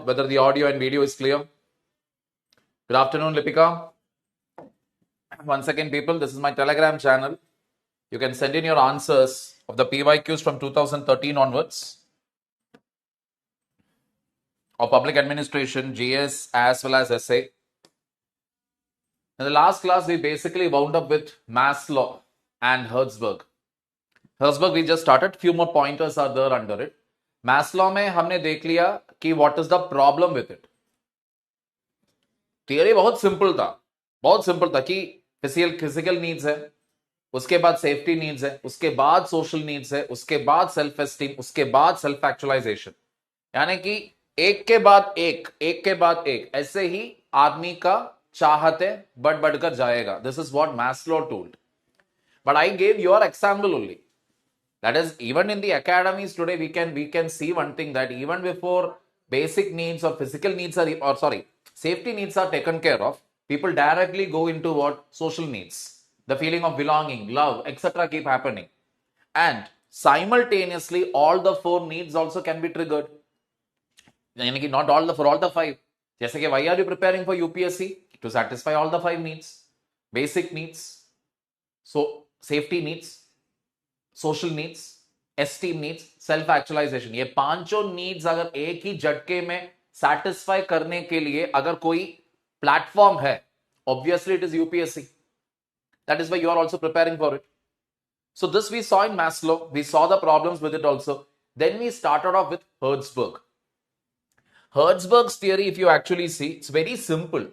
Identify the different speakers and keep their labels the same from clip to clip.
Speaker 1: whether the audio and video is clear. Good afternoon, Lipika. Once again, people, this is my Telegram channel. You can send in your answers of the PYQs from 2013 onwards of public administration, GS, as well as essay. In the last class, we basically wound up with Maslow and Herzberg. Herzberg we just started. Few more pointers are there under it. Maslow में हमने देख लिया कि what is the problem with it. Theory बहुत simple था कि physical needs है, उसके बाद सेफ्टी नीड्स है, उसके बाद सोशल नीड्स है, उसके बाद सेल्फ एस्टीम, उसके बाद सेल्फ एक्चुअलाइजेशन, यानी कि एक के बाद एक ऐसे ही आदमी का चाहते बढ़कर जाएगा. This is what Maslow told. But I gave your example only. That is, even in the academies today, we can see one thing, that even before basic needs or physical needs safety needs are taken care of, people directly go into what? Social needs. The feeling of belonging, love, etc. keep happening. And simultaneously, all the four needs also can be triggered. Not all for all the five. Jaise ki, why are you preparing for UPSC? To satisfy all the five needs. Basic needs, so safety needs, social needs, esteem needs, self actualization. ये पांचों needs अगर एक ही झटके में satisfy करने के लिए अगर कोई प्लेटफॉर्म है, obviously it is UPSC. That is why you are also preparing for it. So this we saw in Maslow, we saw the problems with it also. Then we started off with Herzberg. Herzberg's theory, if you actually see, it's very simple.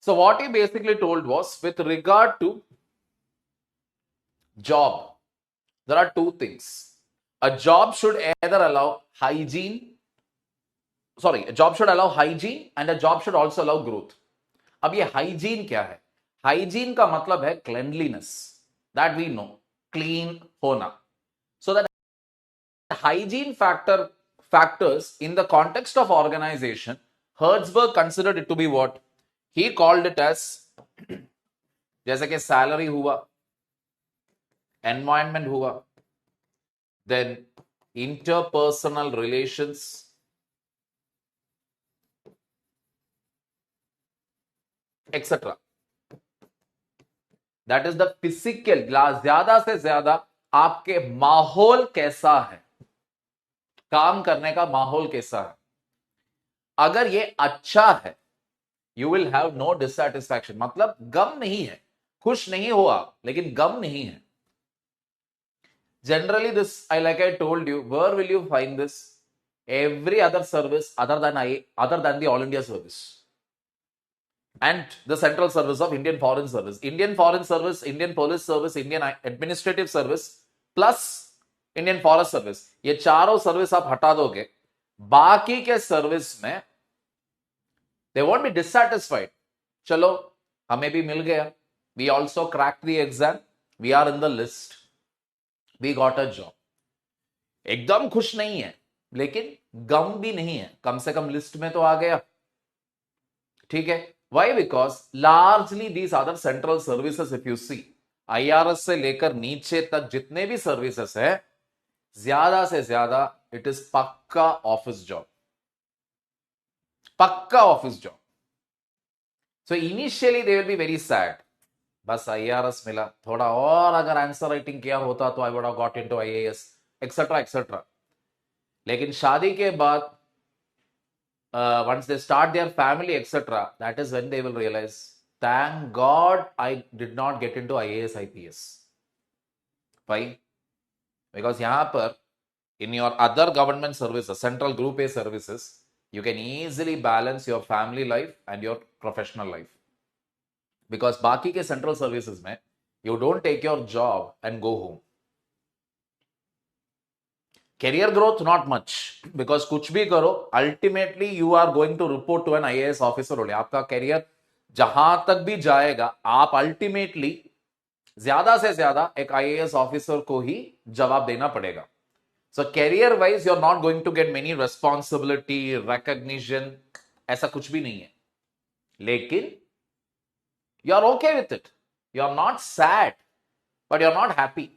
Speaker 1: So what he basically told was, with regard to job, there are two things. A job should allow hygiene and a job should also allow growth. अब ये hygiene क्या है? Hygiene का मतलब है cleanliness, that we know, clean होना. So that hygiene factors in the context of organization, Herzberg considered it to be what? He called it as, जैसे कि सैलरी हुआ, एनवायरमेंट हुआ, then interpersonal relations, etcetera. That is the physical, ज्यादा से ज्यादा आपके माहौल कैसा है, काम करने का माहौल कैसा है. अगर ये अच्छा है, you will have no dissatisfaction. मतलब गम नहीं है, खुश नहीं हुआ लेकिन गम नहीं है. Generally this, like I told you, where will you find this? Every other service other than the All India service and the central service of Indian Foreign Service, Indian Foreign Service, Indian Police Service, Indian Administrative Service plus Indian Forest Service, ये चारों service आप हटा दोगे, बाकी के service में they won't be dissatisfied. चलो हमें भी मिल गया, we also cracked the exam, we are in the list, we got a job. एकदम खुश नहीं है लेकिन गम भी नहीं है, कम से कम लिस्ट में तो आ गया. ठीक है. Why? Because largely these other central services, if you see, IRS से लेकर नीचे तक जितने भी सर्विसेस है, ज्यादा से ज्यादा इट इज पक्का ऑफिस जॉब. पक्का office job. So initially they will be very sad, बस IRS मिला, थोड़ा और अगर आंसर राइटिंग किया होता तो I would have got into IAS, etcetera etcetera. लेकिन शादी के बाद once they start their family, etc., that is when they will realize, thank God I did not get into IAS, IPS. Why? Because यहाँ पर, in your other government services, central group A services, you can easily balance your family life and your professional life. Because बाकी के central services में, you don't take your job and go home. Career growth, not much. Because कुछ भी करो, ultimately you are going to report to an IAS officer only. आपका career जहां तक भी जाएगा, आप ultimately ज्यादा से ज्यादा एक IAS officer को ही जवाब देना पड़ेगा. So career wise, you're not going to get many responsibility, recognition, ऐसा कुछ भी नहीं है. लेकिन you're okay with it. You're not sad, but you're not happy.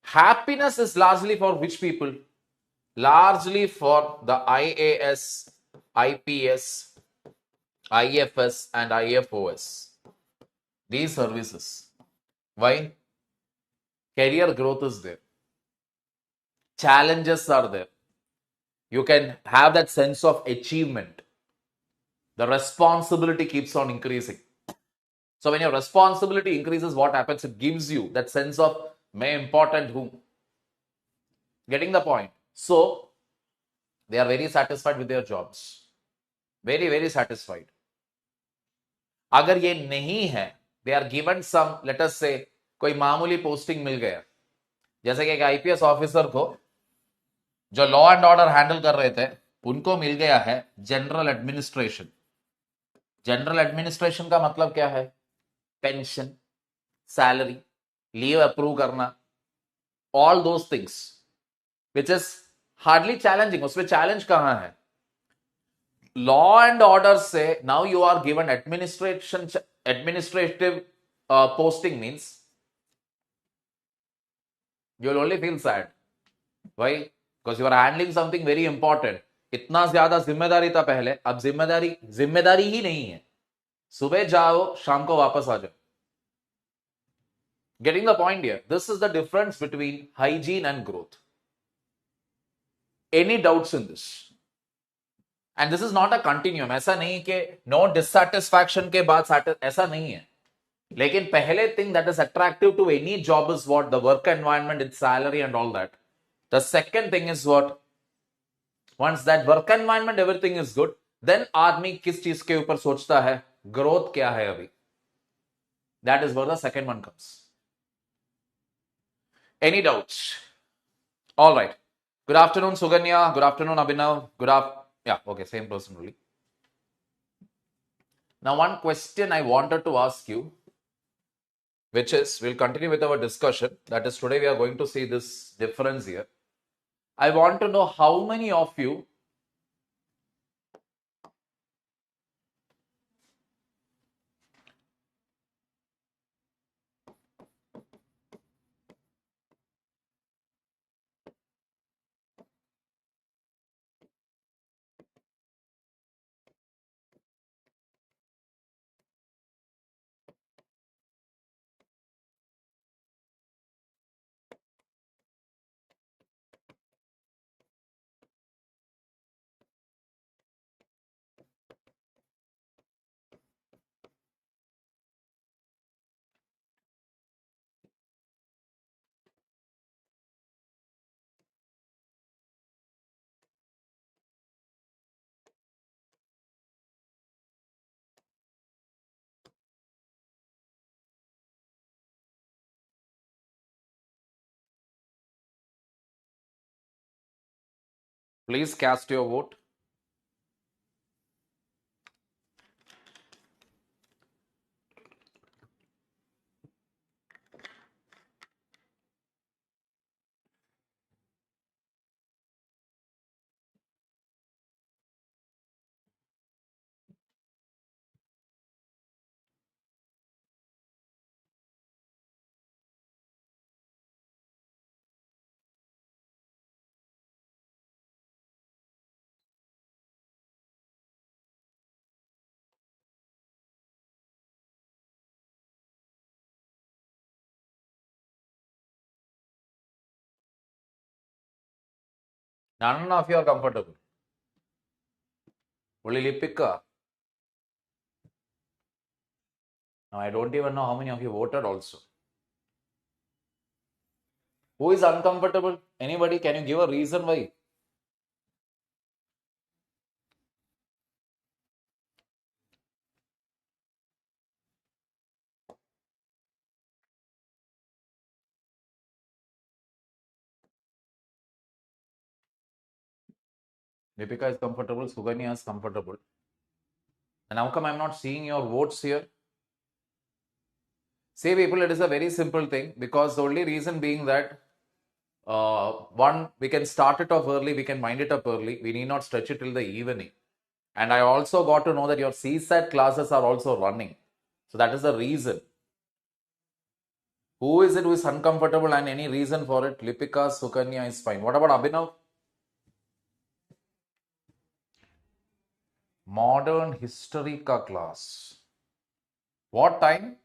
Speaker 1: Happiness is largely for which people? Largely for the IAS, IPS, IFS, and IFOS. These services. Why? Career growth is there. Challenges are there. You can have that sense of achievement. The responsibility keeps on increasing. So when your responsibility increases, what happens? It gives you that sense of मैं important हूं. Getting the point? So they are very satisfied with their jobs. Very, very satisfied. अगर ये नहीं है, they are given some, let us say, कोई मामूली posting मिल गया, जैसे कि एक आईपीएस ऑफिसर को जो लॉ एंड ऑर्डर हैंडल कर रहे थे, उनको मिल गया है जनरल एडमिनिस्ट्रेशन. जनरल एडमिनिस्ट्रेशन का मतलब क्या है? पेंशन, सैलरी, लीव अप्रूव करना, all those things, which is hardly challenging. उसमें चैलेंज कहां है? लॉ एंड ऑर्डर से now you are given administrative posting means you will only feel sad. Why? Because you are handling something very important. इतना ज्यादा जिम्मेदारी था पहले, अब जिम्मेदारी ही नहीं है. सुबह जाओ, शाम को वापस आ जाओ. Getting the point here. This is the difference between hygiene and growth. Any doubts in this? And this is not a continuum. ऐसा नहीं कि no dissatisfaction के बाद ऐसा नहीं है. लेकिन पहले thing that is attractive to any job is what? The work environment, its salary and all that. The second thing is what? Once that work environment, everything is good, then आदमी किस चीज के ऊपर सोचता है? Growth क्या है अभी? That is where the second one comes. Any doubts? All right. Good afternoon, Suganya. Good afternoon, Abhinav. Yeah, okay, same person really. Now, one question I wanted to ask you, which is, we'll continue with our discussion. That is, today we are going to see this difference here. I want to know how many of you please cast your vote. None of you are comfortable. Only Lipika. Now, I don't even know how many of you voted also. Who is uncomfortable? Anybody? Can you give a reason why? Deepika is comfortable, Suganya is comfortable. And how come I'm not seeing your votes here? See, people, it is a very simple thing because the only reason being that one, we can start it off early, we can wind it up early, we need not stretch it till the evening. And I also got to know that your CSAT classes are also running. So that is the reason. Who is it who is uncomfortable and any reason for it? Lipika, Sukanya is fine. What about Abhinav? Modern history ka class. What time?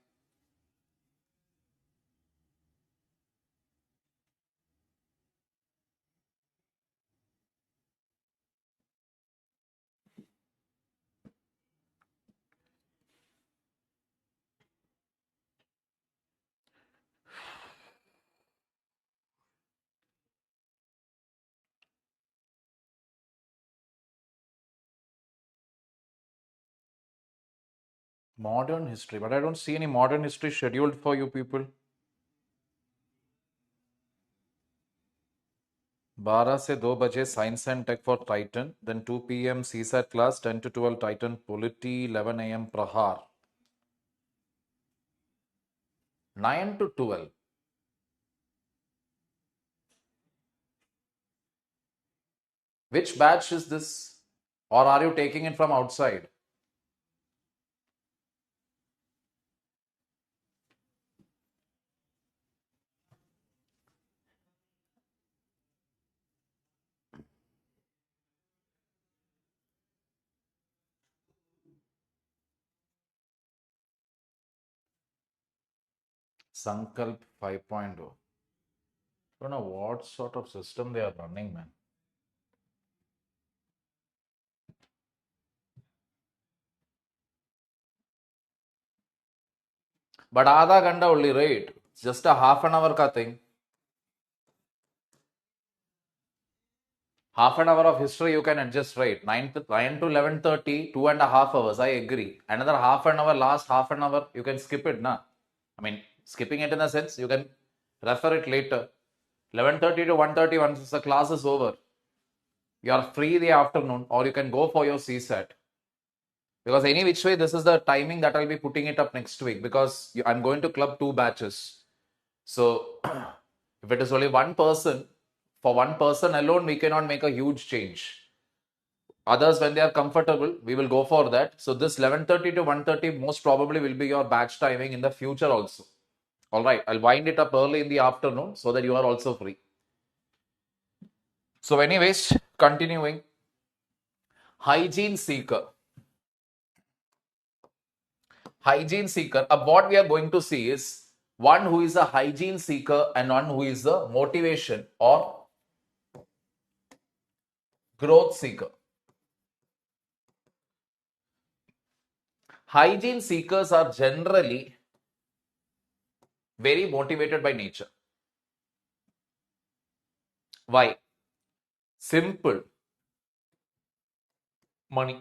Speaker 1: Modern history. But I don't see any modern history scheduled for you people. 12 से 2 बजे Science and Tech for Titan. Then 2 p.m. CSAT class, 10 to 12 Titan Polity, 11 a.m. Prahar. 9 to 12. Which batch is this? Or are you taking it from outside? Sankalp 5.0. I don't know what sort of system they are running, man. But आधा घंटा only, right? It's just a half an hour ka thing. Half an hour of history you can adjust, right? 9 to 11:30, 2.5 hours. I agree. Another half an hour, last half an hour, you can skip it, na? I mean, skipping it in the sense you can refer it later. 11:30 to 1:30 once the class is over. You are free the afternoon, or you can go for your CSAT. Because any which way, this is the timing that I'll be putting it up next week because I'm going to club 2 batches. So if it is only one person, for one person alone, we cannot make a huge change. Others, when they are comfortable, we will go for that. So this 11:30 to 1:30 most probably will be your batch timing in the future also. All right, I'll wind it up early in the afternoon so that you are also free. So anyways, continuing. Hygiene seeker. Hygiene seeker. What we are going to see is one who is a hygiene seeker and one who is a motivation or growth seeker. Hygiene seekers are generally very motivated by nature. Why? Simple. Money.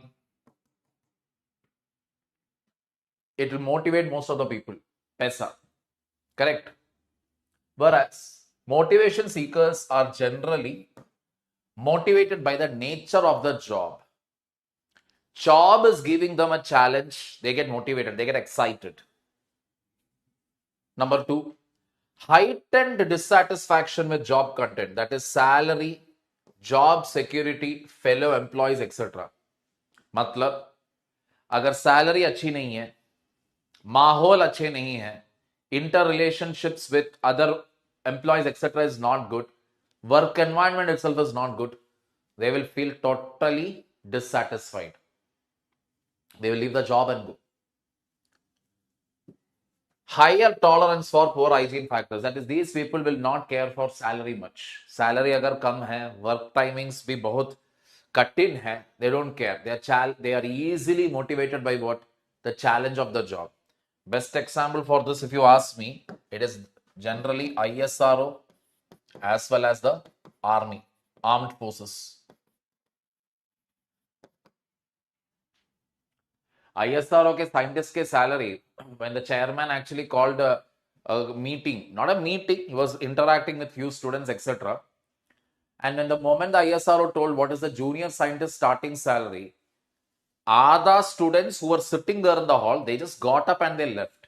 Speaker 1: It will motivate most of the people. Pesa. Correct. Whereas motivation seekers are generally motivated by the nature of the job. Job is giving them a challenge. They get motivated. They get excited. Number two, heightened dissatisfaction with job content. That is salary, job security, fellow employees, etc. मतलब अगर salary अच्छी नहीं है, माहौल अच्छे नहीं है, inter relationships with other employees etc is not good, work environment itself is not good, they will feel totally dissatisfied. They will leave the job and go. Higher tolerance for poor hygiene factors. That is, these people will not care for salary much. Salary अगर कम है, work timings भी बहुत कठिन है, they don't care. They are easily motivated by what? The challenge of the job. Best example for this, if you ask me, it is generally ISRO as well as the army, armed forces. ISRO के scientist के salary, when the chairman actually called a meeting, not a meeting, he was interacting with few students, etc. And when the moment the ISRO told what is the junior scientist starting salary, other students who were sitting there in the hall, they just got up and they left.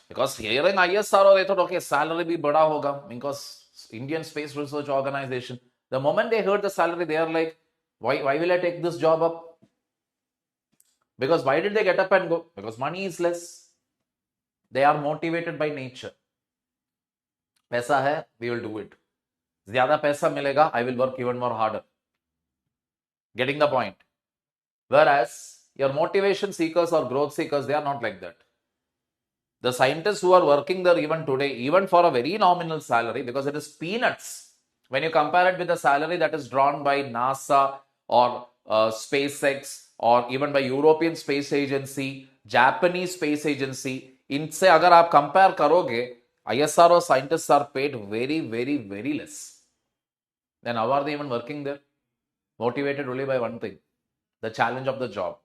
Speaker 1: Because hearing ISRO, they thought, okay, salary bhi bada hoga, because Indian Space Research Organization. The moment they heard the salary, they are like, why will I take this job up? Because why did they get up and go? Because money is less. They are motivated by nature. पैसा है, we will do it. ज़्यादा पैसा मिलेगा, I will work even more harder. Getting the point? Whereas your motivation seekers or growth seekers, they are not like that. The scientists who are working there even today, even for a very nominal salary, because it is peanuts. When you compare it with the salary that is drawn by NASA or SpaceX or even by European Space Agency, Japanese Space Agency, इनसे अगर आप compare करोगे, ISRO scientists are paid very, very, very less. Then how are they even working there? Motivated only by one thing, the challenge of the job,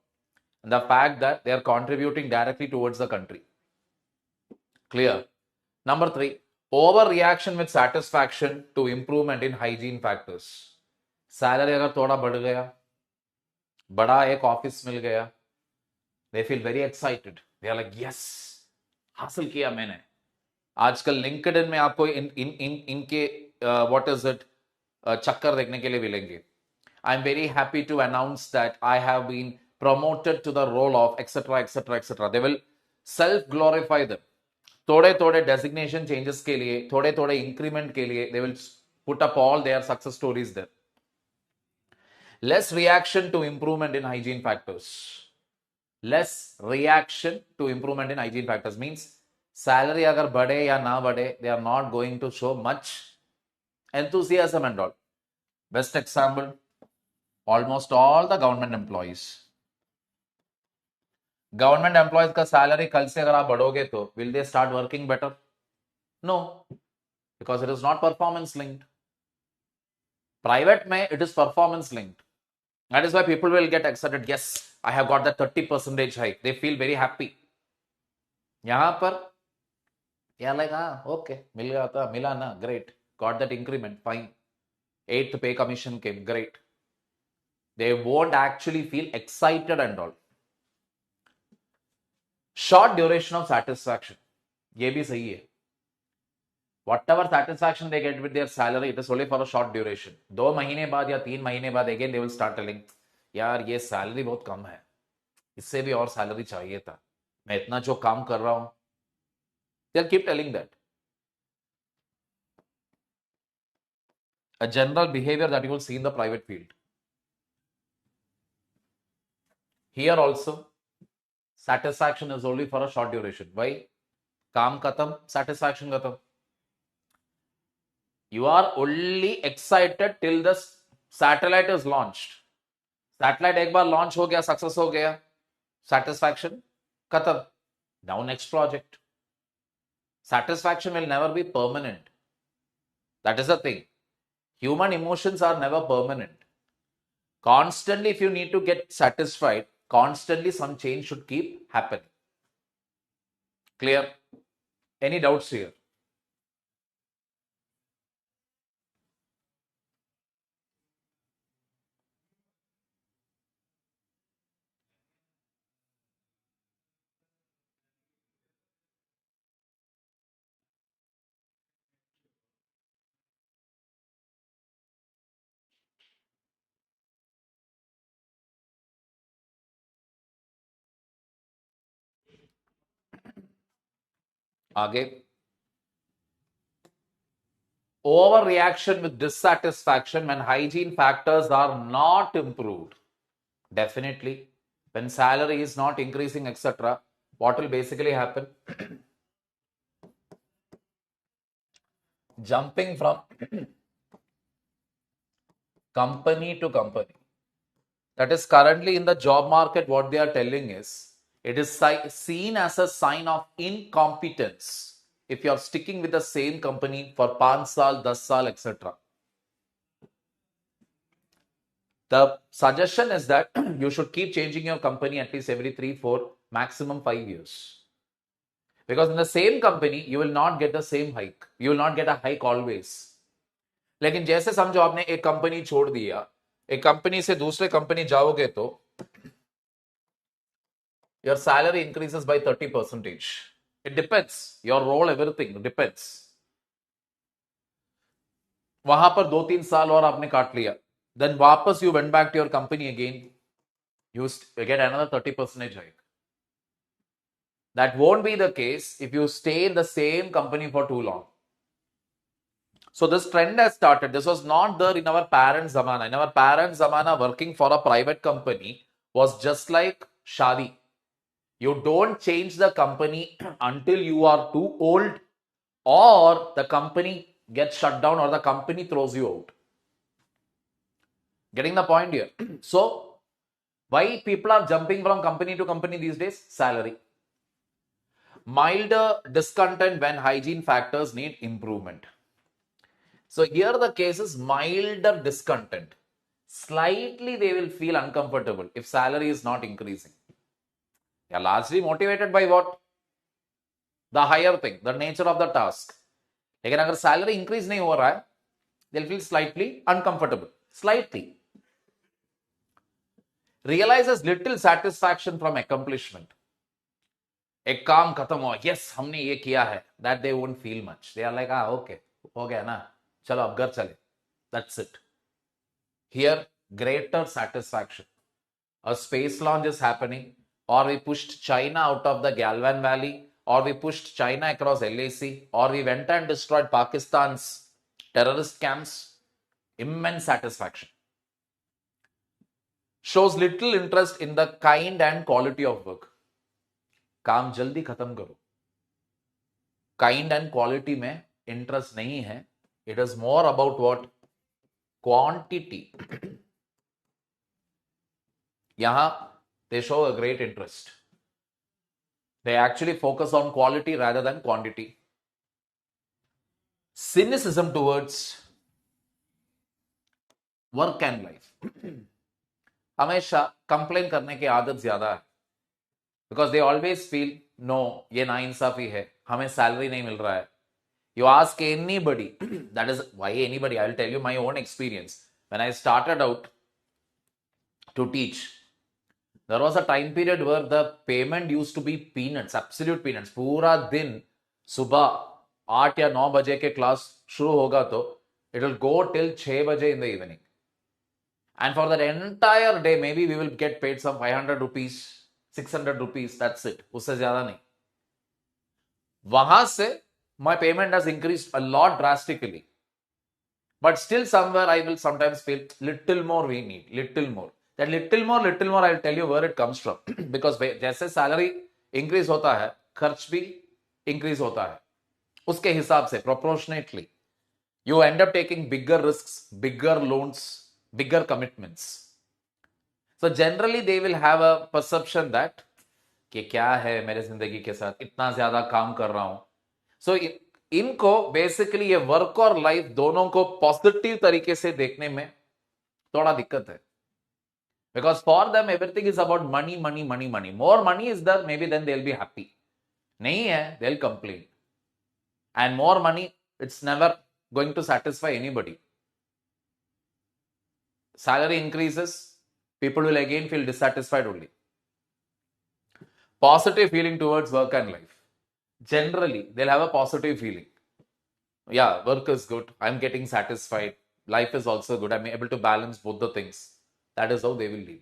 Speaker 1: and the fact that they are contributing directly towards the country. Clear? Number 3, overreaction with satisfaction to improvement in hygiene factors. Salary अगर थोड़ा बढ़ गया, बड़ा एक office मिल गया, they feel very excited. They are like, yes, हासिल किया मैंने. आजकल लिंक्डइन में आपको इनके व्हाट इज इट चक्कर देखने के लिए मिलेंगे. I am very happy to announce that I have been promoted to the role of etc etc etc. They will self glorify them. थोड़े थोड़े डेजिग्नेशन चेंजेस के लिए, थोड़े थोड़े इंक्रीमेंट के लिए, they will put up all their success stories there. Less reaction to improvement in hygiene factors. Less reaction to improvement in hygiene factors means salary अगर बढ़े या ना बढ़े, they are not going to show much enthusiasm and all. Best example, almost all the government employees. Government employees का salary कल से अगर आप बढ़ोगे तो will they start working better? No, because it is not performance linked. Private में it is performance linked. That is why people will get excited. Yes, I have got that 30% hike. They feel very happy. यहां पर या like हाँ okay, मिल गया था, मिला ना, great, got that increment, fine, 8th पे commission came, great. They won't actually feel excited and all. Short duration of satisfaction, ये भी सही है. Whatever satisfaction they get with their salary, it is only for a short duration. 2 महीने बाद या 3 महीने बाद again they will start telling, यार ये सैलरी बहुत कम है, इससे भी और सैलरी चाहिए था, मैं इतना जो काम कर रहा हूं. They'll keep telling that. A general behavior that you will see in the private field. Here also, satisfaction is only for a short duration. Why? काम खत्म, satisfaction खत्म. You are only excited till the satellite is launched. Satellite एक बार launch हो गया, success हो गया, satisfaction खत्म. Now next project. Satisfaction will never be permanent. That is the thing. Human emotions are never permanent. Constantly, if you need to get satisfied, constantly some change should keep happening. Clear? Any doubts here? आगे, overreaction with dissatisfaction when hygiene factors are not improved. Definitely, when salary is not increasing, etc., what will basically happen? Jumping from company to company. that is currently in the job market, what they are telling is it is seen as a sign of incompetence if you are sticking with the same company for 5 saal, 10 saal, etc. The suggestion is that you should keep changing your company at least every 3, 4, maximum 5 years. Because in the same company, you will not get the same hike. You will not get a hike always. लेकिन जैसे समझो आपने एक company छोड़ दिया, एक company से दूसरे कंपनी जाओगे तो your salary increases by 30%. It depends. Your role, everything depends. वहां पर 2-3 साल और आपने काट लिया. Then वापस you went back to your company again. You get another 30% hike. That won't be the case if you stay in the same company for too long. So this trend has started. This was not there in our parents' zamana. In our parents' zamana, working for a private company was just like shadi. You don't change the company until you are too old or the company gets shut down or the company throws you out. Getting the point here? So, why people are jumping from company to company these days? Salary. Milder discontent when hygiene factors need improvement. So here the case is milder discontent. Slightly they will feel uncomfortable if salary is not increasing. They are largely motivated by what? The higher thing, the nature of the task. लेकिन अगर salary increase नहीं हो रहा है, they'll feel slightly uncomfortable. Slightly. Realizes little satisfaction from accomplishment. एक काम खत्म हुआ, yes हमने ये किया है, that they won't feel much. They are like, okay, हो गया ना, चलो अब घर चले. That's it. Here, greater satisfaction. A space launch is happening, or we pushed China out of the Galvan Valley, or we pushed China across LAC, or we went and destroyed Pakistan's terrorist camps. Immense satisfaction. Shows little interest in the kind and quality of work. काम जल्दी खत्म करो. Kind and quality में interest नहीं है. It is more about what? Quantity. यहाँ they show a great interest. They actually focus on quality rather than quantity. Cynicism towards work and life. हमेशा complain करने की आदत ज्यादा है. Because they always feel, no, ये नाइंसाफी है, हमें सैलरी नहीं मिल रहा है. You ask anybody, that is why anybody, I will tell you my own experience. When I started out to teach, there was a time period where the payment used to be peanuts, absolute peanuts. पूरा दिन सुबह 8 या 9 बजे के class शुरू होगा तो it will go till 6 बजे in the evening. And for that entire day, maybe we will get paid some 500 rupees, 600 rupees, that's it. उससे ज्यादा नहीं. वहां से my payment has increased a lot drastically. But still somewhere I will sometimes feel little more we need, little more. That little more, I'll tell you where it comes from. Because जैसे salary increase होता है, खर्च भी increase होता है. उसके हिसाब से, proportionately. You end up taking bigger risks, bigger loans, bigger commitments. So generally they will have a perception that कि क्या है मेरे जिंदगी के साथ, इतना ज्यादा काम कर रहा हूं. So इनको बेसिकली ये वर्क और लाइफ दोनों को पॉजिटिव तरीके से देखने में थोड़ा दिक्कत है. Because for them everything is about money, money, money, money. More money is there, maybe then they'll be happy. नहीं है, they'll complain. And more money, it's never going to satisfy anybody. Salary increases, people will again feel dissatisfied only. Positive feeling towards work and life. Generally, they'll have a positive feeling. Yeah, work is good. I'm getting satisfied. Life is also good. I'm able to balance both the things. That is how they will live.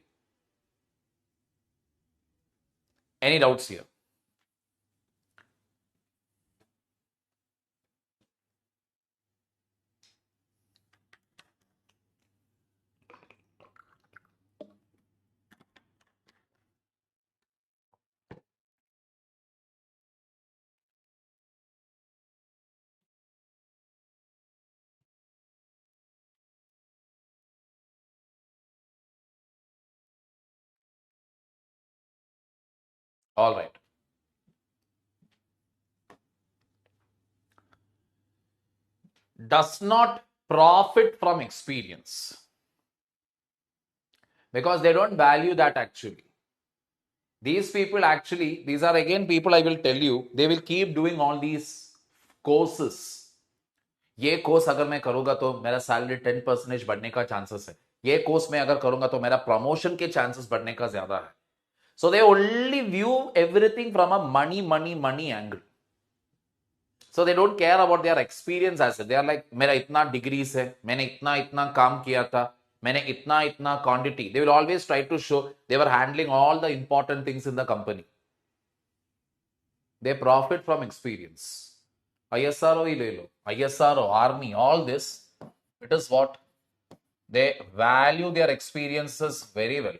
Speaker 1: Any doubts here? All right. Does not profit from experience because they don't value that actually. These people actually, these are again people I will tell you, they will keep doing all these courses. ये course अगर मैं करूंगा तो मेरा salary 10% बढ़ने का chances है, ये कोर्स मैं अगर करूंगा तो मेरा प्रमोशन के चांसेस बढ़ने का ज्यादा है. So they only view everything from a money angle. So they don't care about their experience as it. They are like, मेरा इतना डिग्रीज है, मैंने इतना काम किया था, मैंने इतना quantity. They will always try to show they were handling all the important things in the company. They profit from experience. ISRO ही ले लो, ISRO, army, all this, it is what? They value their experiences very well.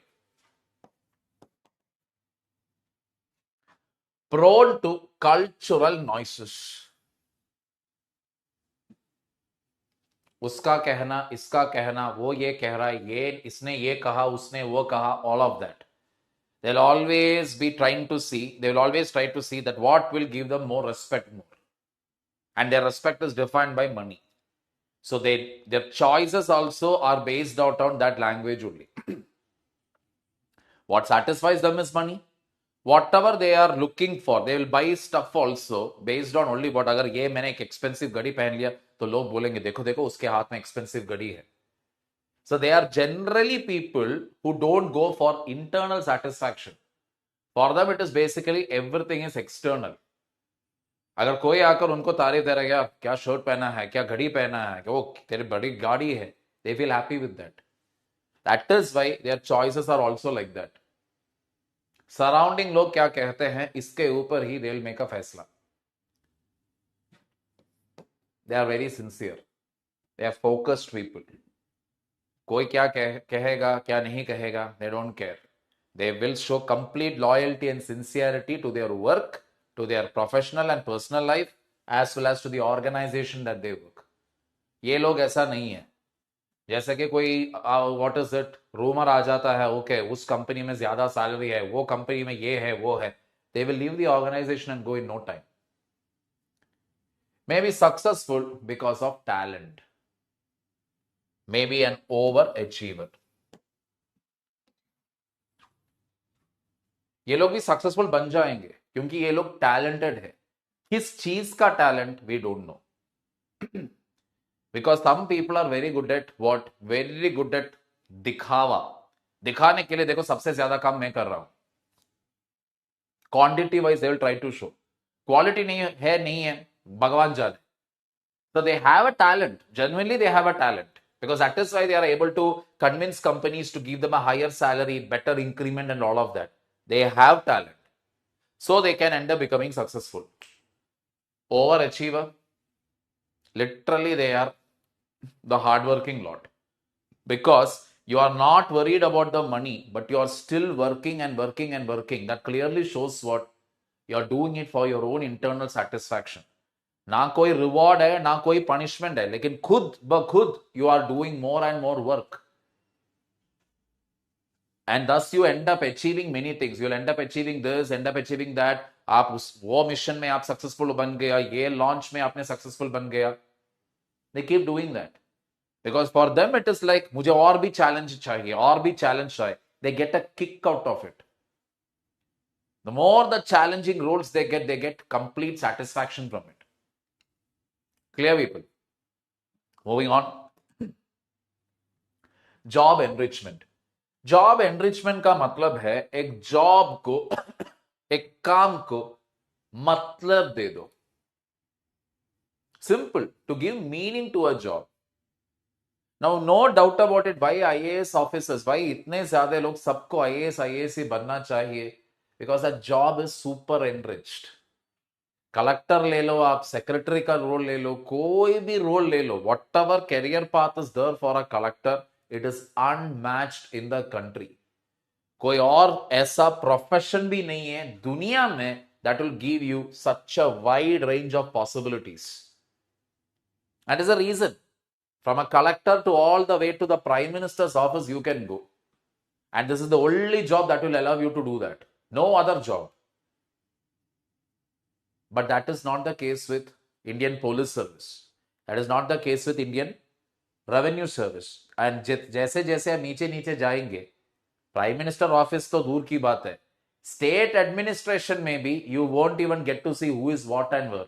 Speaker 1: Prone to cultural noises. उसका कहना, इसका कहना, वो ये कह रहा है, ये इसने ये कहा, उसने वो कहा, all of that. They'll always be trying to see, they will always try to see that what will give them more respect more. And their respect is defined by money. So their choices also are based out on that language only. What satisfies them is money. Whatever they are looking for, they will buy stuff also based on only what. अगर ये मैंने एक expensive घड़ी पहन लिया तो लोग बोलेंगे देखो देखो उसके हाथ में expensive घड़ी है. So they are generally people who don't go for internal satisfaction. For them it is basically everything is external. अगर कोई आकर उनको तारीफ दे रहा है, क्या शर्ट पहना है, क्या घड़ी पहना है, वो तेरी बड़ी गाड़ी है, they feel happy with that. That is why their choices are also like that. Surrounding लोग क्या कहते हैं इसके ऊपर ही दे विल मेक अ फैसला. They are very sincere, they are focused people. कोई क्या कहेगा क्या नहीं कहेगा, they don't care. They will show complete loyalty and sincerity to their work, to their professional and personal life as well as to the organization that they work. ये लोग ऐसा नहीं है जैसे कि कोई व्हाट इज इट रूमर आ जाता है, ओके उस कंपनी में ज्यादा सैलरी है, वो कंपनी में ये है वो है. They will leave the organization and go in no time. May be successful because of talent, may be an over achiever. ये लोग भी सक्सेसफुल बन जाएंगे क्योंकि ये लोग टैलेंटेड है. किस चीज का talent we don't know. Because some people are very good at what? Very good at दिखावा. दिखाने के लिए देखो सबसे ज्यादा काम मैं कर रहा हूं. Quantity wise they will try to show. Quality नहीं है भगवान जाने. So they have a talent. Genuinely they have a talent. Because that is why they are able to convince companies to give them a higher salary, better increment and all of that. They have talent. So they can end up becoming successful. Overachiever. Literally they are the hardworking lot, because you are not worried about the money, but you are still working and working and working. That clearly shows what you are doing it for your own internal satisfaction. ना कोई reward है ना कोई punishment है, लेकिन खुद ब खुद you are doing more and more work, and thus you end up achieving many things. You will end up achieving this, end up achieving that. आप उस वो मिशन में आप सक्सेसफुल बन गया, ये लॉन्च में आपने सक्सेसफुल बन गया. They keep doing that because for them it is like मुझे और भी चैलेंज चाहिए, और भी चैलेंज चाहिए. They get a kick out of it. The more the challenging roles they get complete satisfaction from it. Clear people? Moving on. Job enrichment. Job enrichment का मतलब है एक जॉब को एक काम को मतलब दे दो. Simple, to give meaning to a job. Now, no doubt about it, why IAS officers, why इतने ज्यादा लोग सबको IAS ही बनना चाहिए? Because that job is super enriched. Collector ले लो आप, सेक्रेटरी का रोल ले लो, कोई भी रोल ले लो, whatever career path is there for a collector, it is unmatched in the country. कोई और ऐसा प्रोफेशन भी नहीं है दुनिया में that will give you such a wide range of possibilities. That is the reason. From a collector to all the way to the Prime Minister's office, you can go. And this is the only job that will allow you to do that. No other job. But that is not the case with Indian Police Service. That is not the case with Indian Revenue Service. And जैसे जैसे हम नीचे नीचे जाएंगे, prime minister office तो दूर की बात है, स्टेट एडमिनिस्ट्रेशन में भी you won't even get to see who is what and where.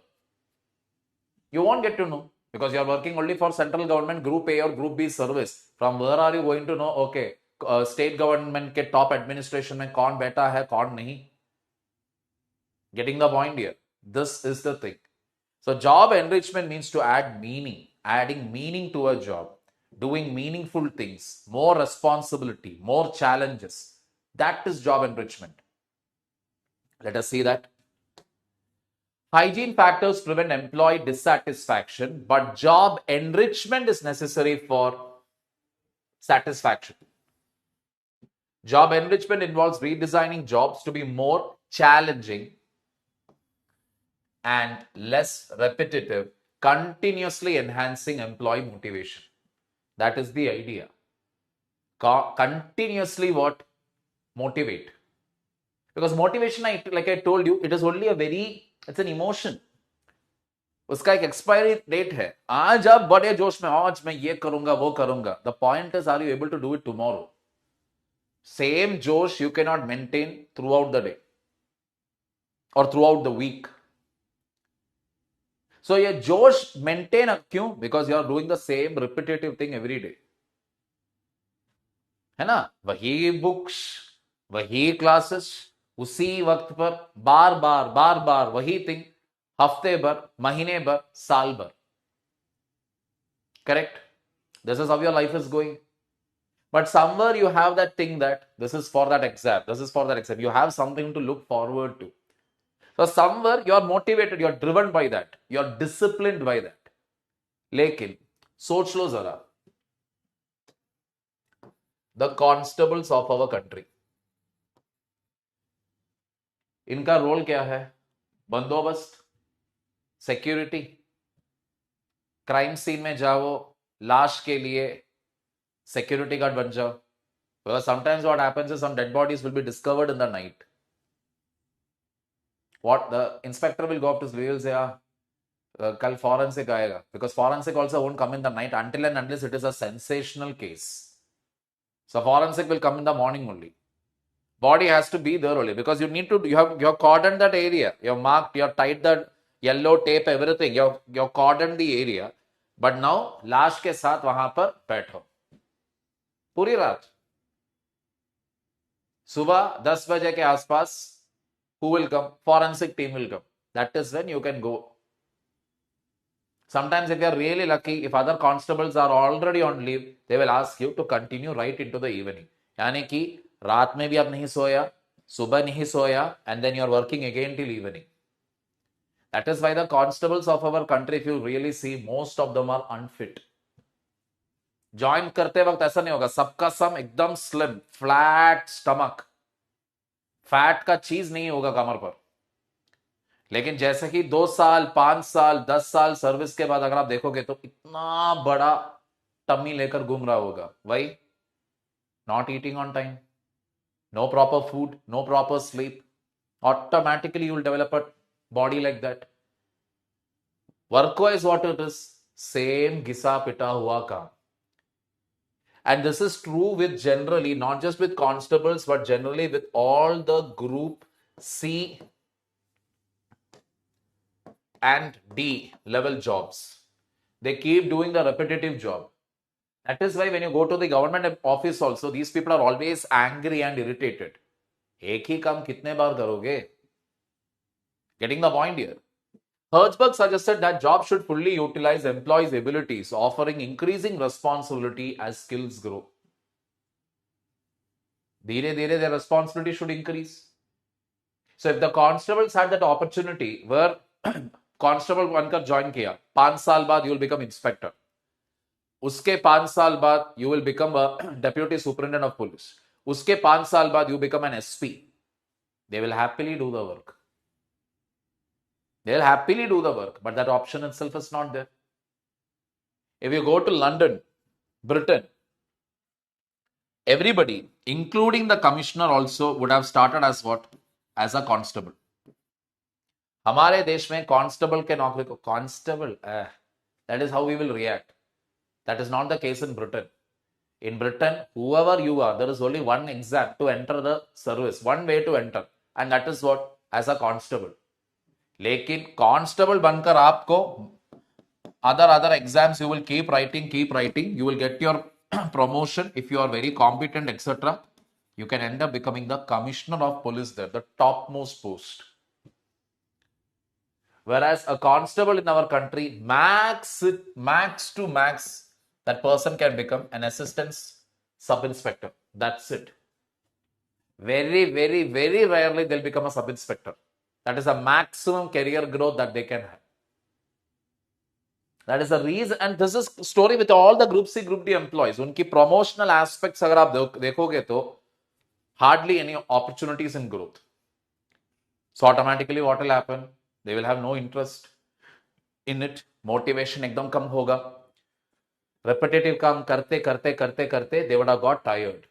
Speaker 1: You won't get to know because you are working only for central government group A or group B service. From where are you going to know? Okay, state government के top administration में कौन बैठा है कौन नहीं. Getting the point here. This is the thing. So job enrichment means to add meaning, adding meaning to a job, doing meaningful things, more responsibility, more challenges. That is job enrichment. Let us see that. Hygiene factors prevent employee dissatisfaction, but job enrichment is necessary for satisfaction. Job enrichment involves redesigning jobs to be more challenging and less repetitive, continuously enhancing employee motivation. That is the idea. Continuously what? Motivate. Because motivation, like I told you, it is only it's an emotion. उसका एक expiry date है. आज आप बड़े जोश में, आज मैं ये करूंगा वो करूंगा. The point is, are you able to do it tomorrow? Same josh you cannot maintain throughout the day or throughout the week. So ये जोश maintain क्यों? Because you are doing the same repetitive thing every day. है ना? वही books, वही classes, उसी वक्त पर बार बार वही थिंग, हफ्ते भर, महीने भर, साल भर. Correct? This is how your life is going. But somewhere you have that thing that this is for that exam, this is for that exam. You have something to look forward to. So somewhere you are motivated, you are driven by that, you are disciplined by that. लेकिन सोच लो जरा, the constables of our country, इनका role क्या है? बंदोबस्त, security. Crime scene में जाओ, लाश के लिए security guard बन जाओ. Because sometimes what happens is some dead bodies will be discovered in the night. What the inspector will go up to will say, kal forensic आएगा. Because forensic also won't come in the night until and unless it is a sensational case. So forensic will come in the morning only. Body has to be there only because you have cordoned that area. You have marked, you have tied the yellow tape, everything. You have cordoned the area. But now लाश के साथ वहां पर बैठो पूरी रात. सुबह 10 बजे के आसपास who will come? Forensic team will come. That is when you can go. Sometimes if you are really lucky, if other constables are already on leave, they will ask you to continue right into the evening. यानी कि रात में भी आप नहीं सोया, सुबह नहीं सोया, and then you are working again till evening. That is why the constables of our country, if you really see, most of them are unfit. Join करते वक्त ऐसा नहीं होगा, सबका सम एकदम स्लिम, फ्लैट स्टमक, फैट का चीज नहीं होगा कमर पर. लेकिन जैसे कि 2 साल, 5 साल, 10 साल सर्विस के बाद अगर आप देखोगे तो इतना बड़ा टमी लेकर घूम रहा होगा. वही not eating on time, no proper food, no proper sleep. Automatically you will develop a body like that. Work wise what it is, same घिसा पिटा हुआ काम. And this is true with generally, not just with constables, but generally with all the group C and D level jobs. They keep doing the repetitive job. That is why when you go to the government office also, these people are always angry and irritated. एक ही काम कितने बार करोगे? Getting the point here. Hertzberg suggested that jobs should fully utilize employees' abilities, offering increasing responsibility as skills grow. धीरे धीरे their responsibility should increase. So if the constables had that opportunity where constable बनकर join किया, 5 साल बाद you will become inspector. उसके 5 साल बाद you will become a deputy superintendent of police. उसके 5 साल बाद you become an SP. They will happily do the work. They'll happily do the work, but that option itself is not there. If you go to London, Britain, everybody, including the commissioner also, would have started as what? As a constable. हमारे देश में constable के नौकरी को constable, that is how we will react. That is not the case in Britain. In Britain, whoever you are, there is only one exam to enter the service, one way to enter, and that is what? As a constable. लेकिन constable बनकर आपको other exams you will keep writing, you will get your promotion if you are very competent, etc. You can end up becoming the commissioner of police there, the topmost post. Whereas a constable in our country, max to max, that person can become an assistant sub-inspector. That's it. Very, very, very rarely they'll become a sub-inspector. That is a maximum career growth that they can have. That is the reason, and this is story with all the Group C, Group D employees. उनकी promotional aspects अगर आप देखोगे तो hardly any opportunities in growth. So automatically what will happen? They will have no interest in it. Motivation एकदम कम होगा. Repetitive काम करते करते करते करते they would have got tired.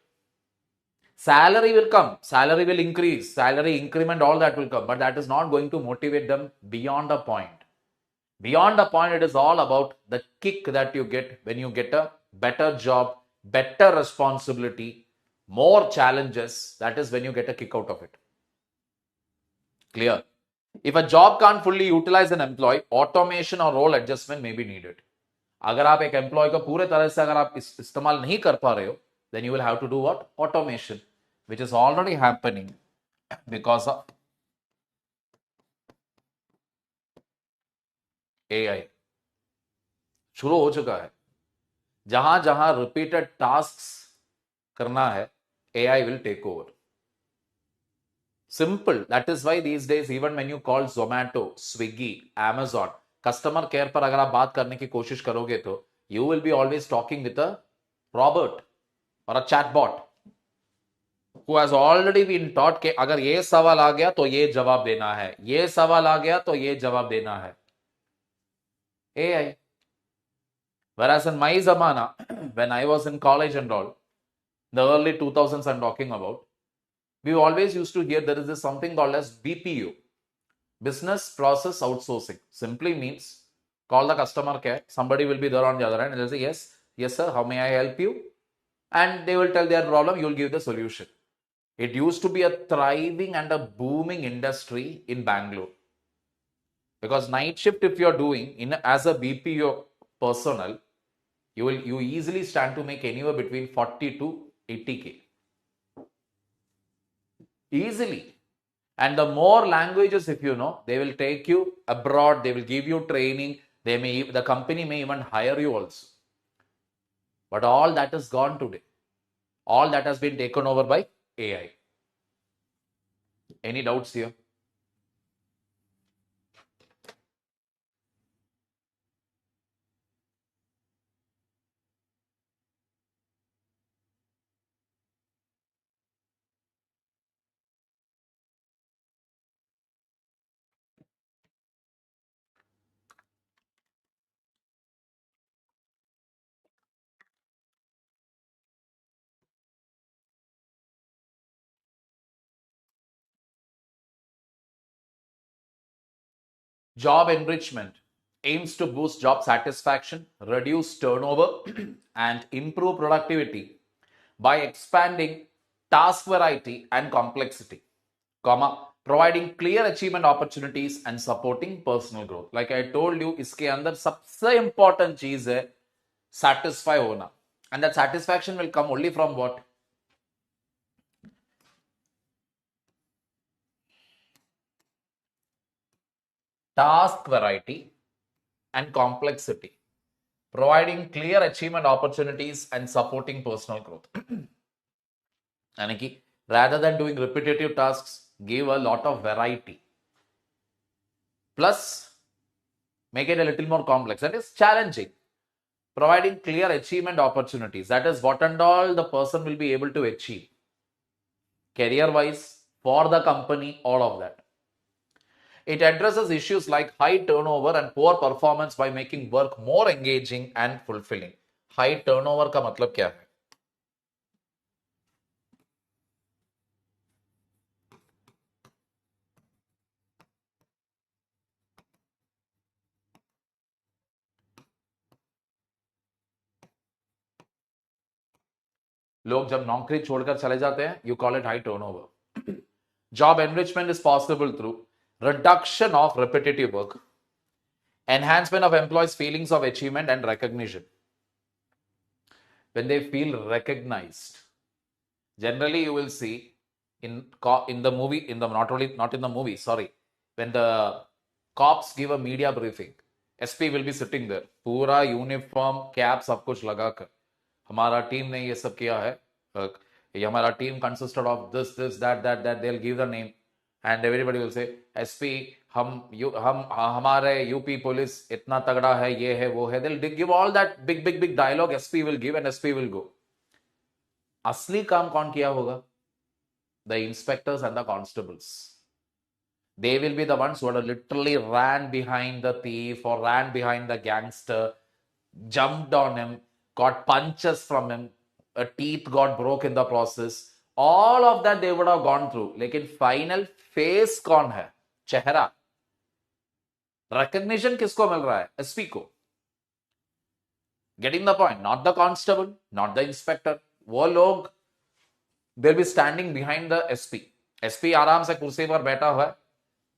Speaker 1: Salary will come, salary will increase, salary increment, all that will come, but that is not going to motivate them beyond a point. Beyond a point, it is all about the kick that you get when you get a better job, better responsibility, more challenges. That is when you get a kick out of it. Clear? If a job can't fully utilize an employee, automation or role adjustment may be needed. अगर आप एक employ को पूरे तरह से अगर आप इस्तेमाल नहीं कर पा रहे हो, then you will have to do what? Automation, which is already happening because of AI. शुरू हो चुका है. जहां जहां रिपीटेड टास्क्स करना है, AI will take over. Simple. That is why these days, even when you call Zomato, Swiggy, Amazon, customer care पर अगर आप बात करने की कोशिश करोगे तो you will be always talking with a robot or a chatbot who has already been taught कि अगर ये सवाल आ गया तो ये जवाब देना है, ये सवाल आ गया तो ये जवाब देना है. AI. Whereas in my zamana, when I was in college and all, the early 2000s I'm talking about, we always used to hear there is this something called as BPO, business process outsourcing. Simply means call the customer care, somebody will be there on the other end and they'll say, yes sir, how may I help you? And they will tell their problem, you'll give the solution. It used to be a thriving and a booming industry in Bangalore. Because night shift, if you're doing as a BPO personnel, you easily stand to make anywhere between 40 to 80K. Easily. And the more languages, if you know, they will take you abroad, they will give you training, the company may even hire you also. But all that is gone today. All that has been taken over by AI. Any doubts here? Job enrichment aims to boost job satisfaction, reduce turnover, and improve productivity by expanding task variety and complexity, providing clear achievement opportunities and supporting personal growth. Like I told you, इसके अंदर सबसे important चीज है satisfy होना, and that satisfaction will come only from what? Task variety and complexity, providing clear achievement opportunities and supporting personal growth. यानी rather than doing repetitive tasks, give a lot of variety. Plus, make it a little more complex. That is challenging. Providing clear achievement opportunities. That is what and all the person will be able to achieve. Career-wise, for the company, all of that. It addresses issues like high turnover and poor performance by making work more engaging and fulfilling. High turnover का मतलब क्या है? लोग जब नौकरी छोड़कर चले जाते हैं, you call it high turnover. Job enrichment is possible through reduction of repetitive work, enhancement of employees' feelings of achievement and recognition. When they feel recognized, generally you will see in the movie, in the not in the movie, sorry, when the cops give a media briefing, SP will be sitting there, पूरा uniform cap सब कुछ लगाकर, हमारा team ने ये सब किया है, ये हमारा team consisted of this that they will give the name and everybody will say SP, हम हमारे यूपी पुलिस इतना तगड़ा है, ये है वो है, they'll give all that big dialogue, SP will give and SP will go. असली काम कौन किया होगा? The inspectors and the constables. They will be the ones who literally ran behind the thief or ran behind the gangster, jumped on him, got punches from him, a teeth got broke in the process. All of that they would have gone through. लेकिन final face कौन है? चेहरा. Recognition किसको मिल रहा है? SP को. Getting the point? Not the constable, not the inspector. वो लोग, they'll be standing behind the SP. SP आराम से कुर्सी पर बैठा हुआ है.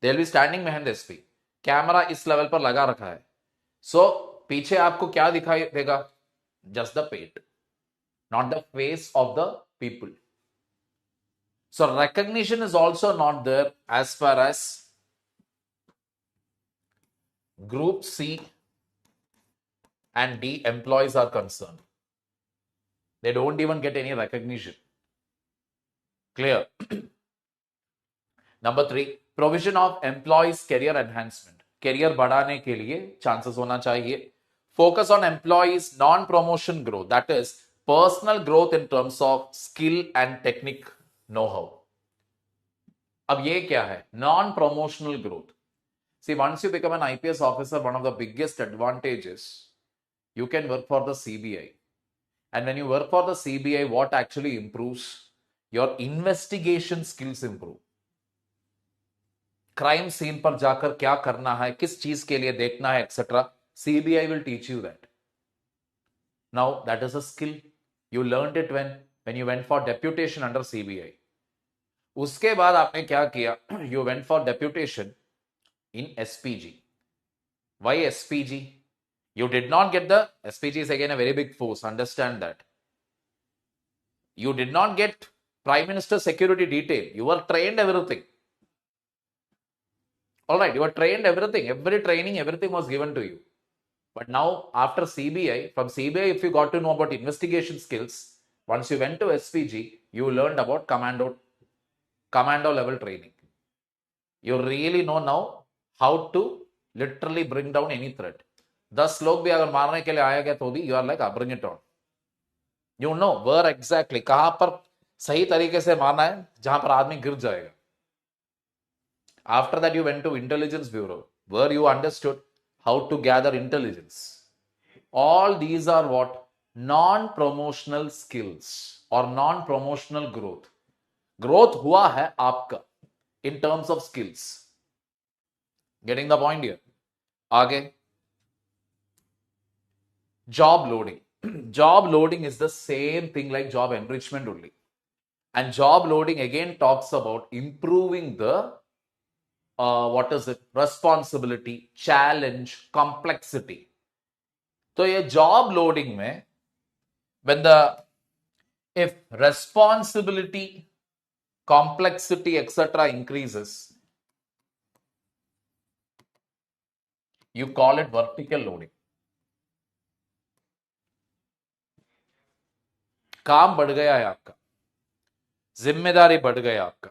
Speaker 1: They'll be standing behind the SP. Camera इस लेवल पर लगा रखा है. So पीछे आपको क्या दिखाई देगा? Just the pate, not the face of the people. So recognition is also not there as far as Group C and D employees are concerned. They don't even get any recognition. Clear? Number 3, provision of employees career enhancement. Career बढ़ाने के लिए chances होना चाहिए. Focus on employees non-promotion growth, that is personal growth in terms of skill and technique know-how. अब ये क्या है? Non-promotional growth. See, once you become an IPS officer, one of the biggest advantages, you can work for the CBI. And when you work for the CBI, what actually improves? Your investigation skills improve. Crime scene पर जाकर क्या करना है, किस चीज के लिए देखना है, etcetera, CBI will teach you that. Now that is a skill. You learned it when you went for deputation under CBI. उसके बाद आपने क्या किया? You went for deputation in SPG. Why SPG? You did not get the, SPG is again a very big force, understand that. You did not get Prime Minister security detail. You were trained everything. All right, you were trained everything. Every training, everything was given to you. But now, after CBI, from CBI, if you got to know about investigation skills, once you went to SPG, you learned about commando level training. You really know now how to literally bring down any threat. 10 लोग भी अगर मारने के लिए आया गया तो भी you are like, bring it on. You know where exactly, कहां पर सही तरीके से मारना है, जहां पर आदमी गिर जाएगा. After that, you went to Intelligence Bureau, where you understood how to gather intelligence. All these are what? Non-promotional skills or non-promotional growth. Growth हुआ है आपका in terms of skills. Getting the point here? आगे. Job loading. Job loading is the same thing like job enrichment only. And job loading again talks about improving the what is it? Responsibility, challenge, complexity. तो ये job loading में, if responsibility, complexity, etc. increases, you call it vertical loading. काम बढ़ गया है आपका, जिम्मेदारी बढ़ गया आपका,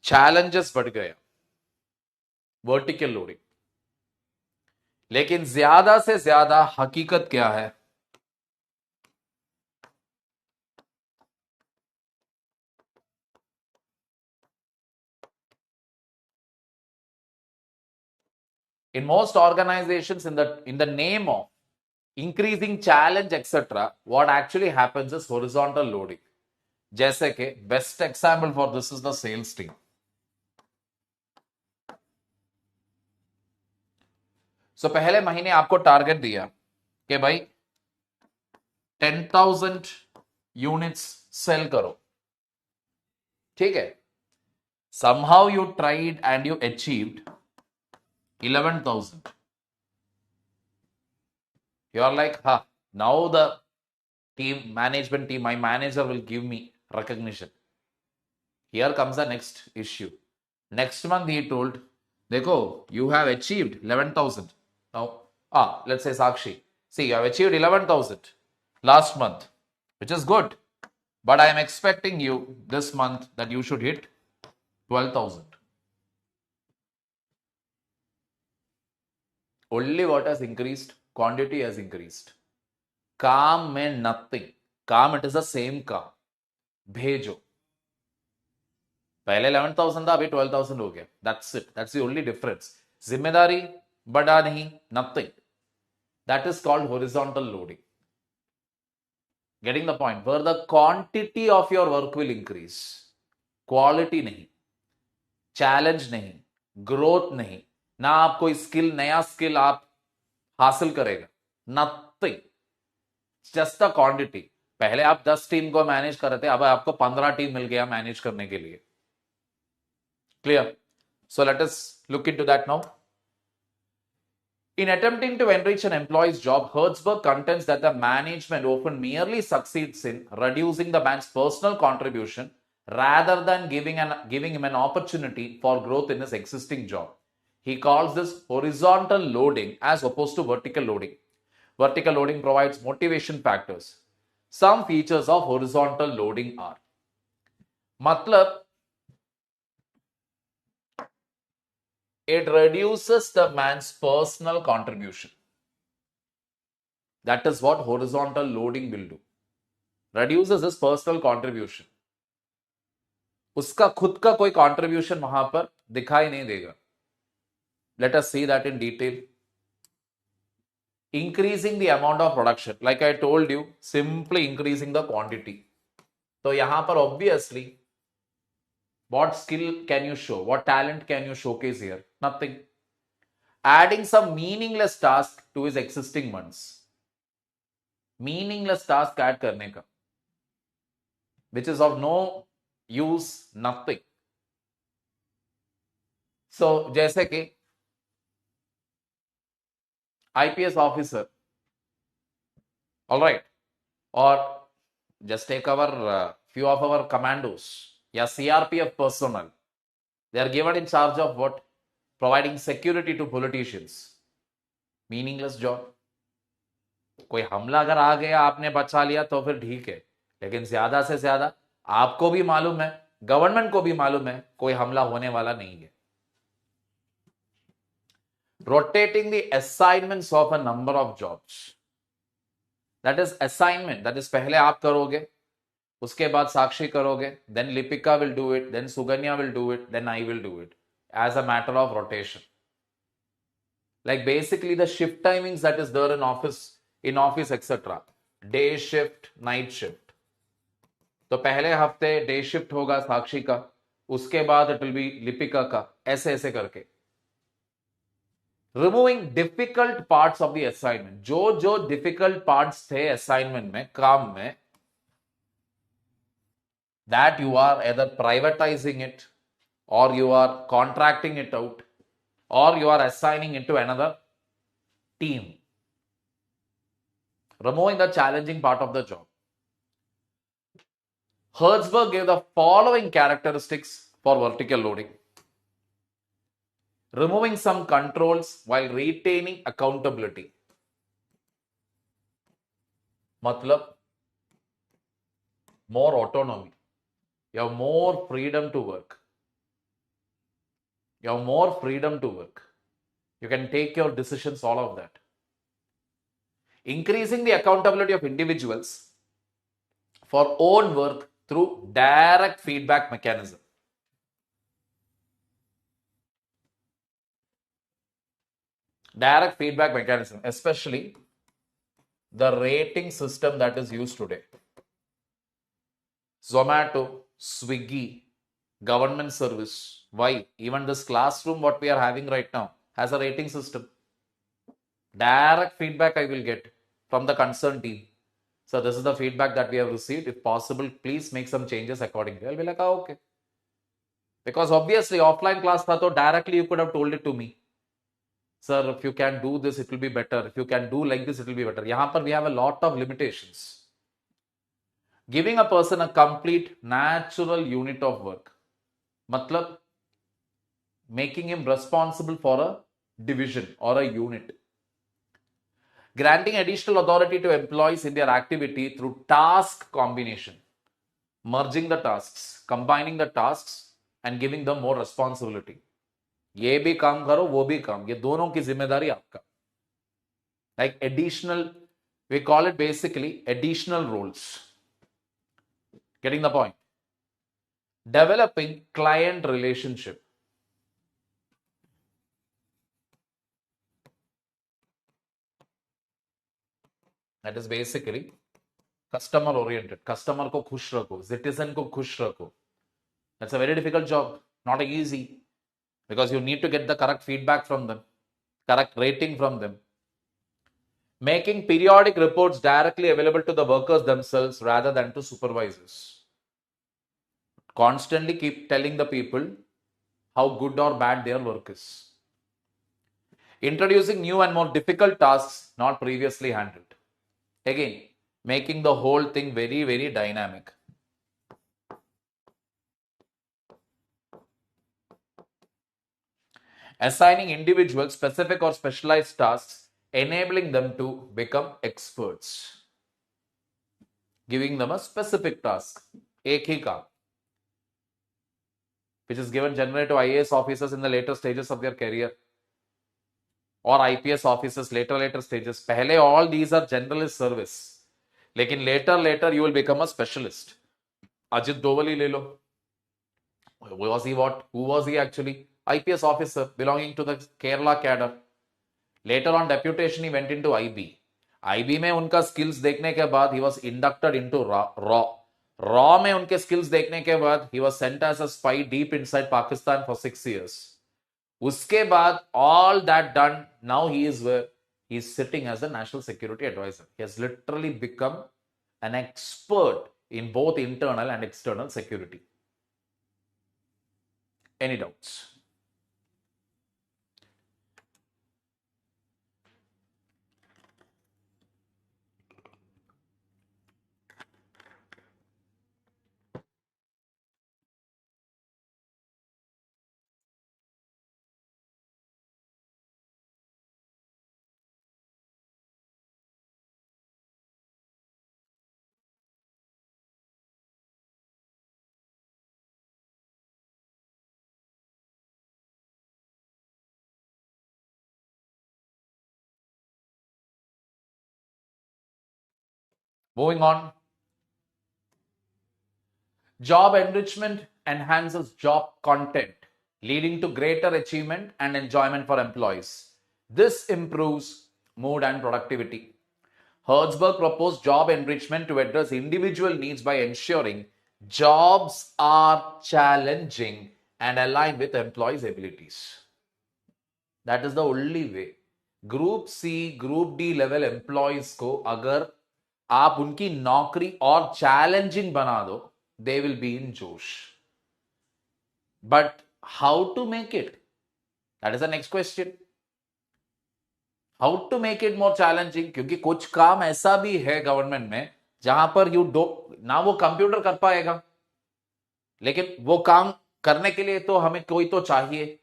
Speaker 1: चैलेंजेस बढ़ गया, वर्टिकल लोडिंग. लेकिन ज्यादा से ज्यादा हकीकत क्या है? In most organizations, in the name of increasing challenge, etc., what actually happens is horizontal loading. जैसे कि best example for this is the sales team. So पहले महीने आपको टारगेट दिया कि भाई 10,000 यूनिट्स सेल करो, ठीक है. Somehow you tried and you achieved 11,000. You are like, now the management team, my manager will give me recognition. Here comes the next issue. Next month he told, Dekho, you have achieved 11,000. Now, let's say Sakshi, see, you have achieved 11,000 last month, which is good. But I am expecting you this month that you should hit 12,000. Only what has increased? Quantity has increased. काम में nothing. काम it is the same काम. भेजो. पहले 11,000 था, अभी 12,000 हो गया. That's it. That's the only difference. जिम्मेदारी बढ़ा नहीं, nothing. That is called horizontal loading. Getting the point? Where the quantity of your work will increase, quality नहीं, चैलेंज नहीं, ग्रोथ नहीं, ना आप कोई स्किल, नया स्किल आप हासिल करेगा. नथिंग. Just the quantity. पहले आप 10 टीम को मैनेज कर रहे थे, अब आपको 15 टीम मिल गया मैनेज करने के लिए. Clear? So let us look into that now. In attempting to enrich an employee's job, Hertzberg contends that the management often merely succeeds in reducing the man's personal contribution rather than giving him an opportunity for growth in his existing job. He calls this horizontal loading as opposed to vertical loading. Vertical loading provides motivation factors. Some features of horizontal loading are, matlab, it reduces the man's personal contribution. That is what horizontal loading will do. Reduces his personal contribution. उसका खुद का कोई contribution वहां पर दिखाई नहीं देगा. Let us see that in detail. Increasing the amount of production. Like I told you, simply increasing the quantity. तो यहां पर obviously, what skill can you show? What talent can you showcase here? Nothing. Adding some meaningless task to his existing ones. Meaningless task add करने का, which is of no use, nothing. So जैसे कि IPS officer, all right, or just take our few of our commandos, या CRPF personnel. They are given in charge of what? Providing security to politicians. Meaningless job. कोई हमला अगर आ गया, आपने बचा लिया तो फिर ठीक है, लेकिन ज्यादा से ज्यादा आपको भी मालूम है, गवर्नमेंट को भी मालूम है, कोई हमला होने वाला नहीं है. Rotating the assignments of a number of jobs. That is assignment. That is पहले आप करोगे, उसके बाद साक्षी करोगे, then Lipika will do it, then Suganya will do it, then I will do it, as a matter of rotation. Like basically the shift timings that is there in office etc. Day shift, night shift. तो पहले हफ्ते day shift होगा साक्षी का, उसके बाद it will be Lipika का, ऐसे ऐसे करके. Removing difficult parts of the assignment. जो डिफिकल्ट पार्ट्स थे असाइनमेंट में, काम में, that you are either privatizing it, or you are contracting it out, or you are assigning it to another team. Removing the challenging part of the job. Hertzberg gave the following characteristics for vertical loading. Removing some controls while retaining accountability. Matlab, more autonomy. You have more freedom to work. You have more freedom to work. You can take your decisions, all of that. Increasing the accountability of individuals for own work through direct feedback mechanism. Direct feedback mechanism, especially the rating system that is used today. Zomato, Swiggy, government service. Why? Even this classroom what we are having right now has a rating system. Direct feedback I will get from the concerned team. So this is the feedback that we have received. If possible, please make some changes accordingly. I'll be like, okay. Because obviously offline class tha, to directly you could have told it to me. Sir, if you can do this, it will be better. If you can do like this, it will be better. Yahan par we have a lot of limitations. Giving a person a complete natural unit of work. Matlab, making him responsible for a division or a unit. Granting additional authority to employees in their activity through task combination. Merging the tasks, combining the tasks and giving them more responsibility. ये भी काम करो, वो भी काम, ये दोनों की जिम्मेदारी आपका. Like additional, we call it basically additional roles. Getting the point? Developing client relationship. That is basically customer oriented. Customer को खुश रखो, citizen को खुश रखो. That's a very difficult job, not easy, because you need to get the correct feedback from them, correct rating from them. Making periodic reports directly available to the workers themselves rather than to supervisors. Constantly keep telling the people how good or bad their work is. Introducing new and more difficult tasks not previously handled. Again, making the whole thing very, very dynamic. Assigning individuals specific or specialized tasks, enabling them to become experts. Giving them a specific task, एक ही काम, which is given generally to IAS officers in the later stages of their career, or IPS officers later stages. पहले all these are generalist service, लेकिन later you will become a specialist. Ajit Doval ले लो. Was he what? Who was he actually? IPS officer belonging to the Kerala cadre. Later on deputation he went into IB. IB में उनका skills देखने के बाद he was inducted into RAW. RAW में उनके skills देखने के बाद he was sent as a spy deep inside Pakistan for 6 years. उसके बाद all that done, now he is where he is sitting as a national security advisor. He has literally become an expert in both internal and external security. Any doubts? Moving on. Job enrichment enhances job content, leading to greater achievement and enjoyment for employees. This improves mood and productivity. Hertzberg proposed job enrichment to address individual needs by ensuring jobs are challenging and aligned with employees' abilities. That is the only way. Group C group D level employees को अगर आप उनकी नौकरी और challenging बना दो, they will be in जोश. But how to make it, that is the next question. How to make it more challenging, क्योंकि कुछ काम ऐसा भी है गवर्नमेंट में जहां पर यू डो ना वो कंप्यूटर कर पाएगा, लेकिन वो काम करने के लिए तो हमें कोई तो चाहिए.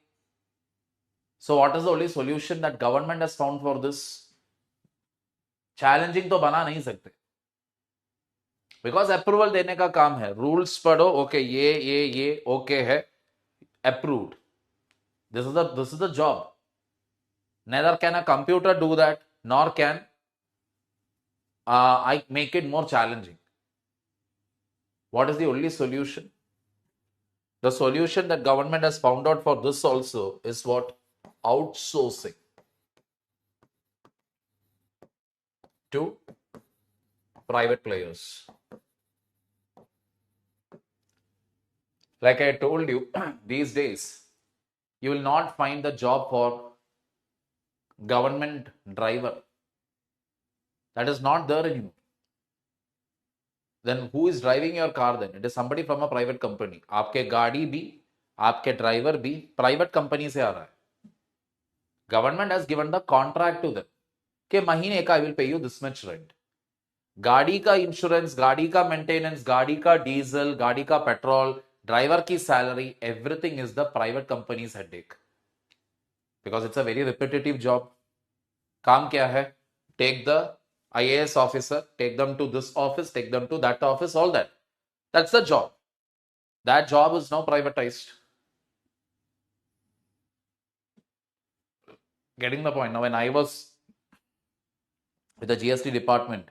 Speaker 1: So what is the only solution that government has found for this? Challenging तो बना नहीं सकते, because अप्रूवल देने का काम है. रूल्स पढ़ो, ओके ये ओके है, approved. This is the job. Neither can a computer do that, nor can I make it more challenging. What is the only solution? The solution that government has found out for this also is what? Outsourcing to private players. Like I told you, these days you will not find the job for government driver. That is not there anymore. then who is driving your car then? It is somebody from a private company. आपके गाड़ी भी, आपके driver भी private company से आ रहा है. Government has given the contract to them कि महीने का I will pay you this much rent. गाड़ी का इंश्योरेंस, गाड़ी का मेंटेनेंस, गाड़ी का डीजल, गाड़ी का पेट्रोल, ड्राइवर की salary, everything is the private companies headache, because it's a very repetitive job. काम क्या है? Take the IAS officer, take them to this office, take them to that office, all that. That's the job. That job is now privatized. Getting the point? Now, when I was with the GST department,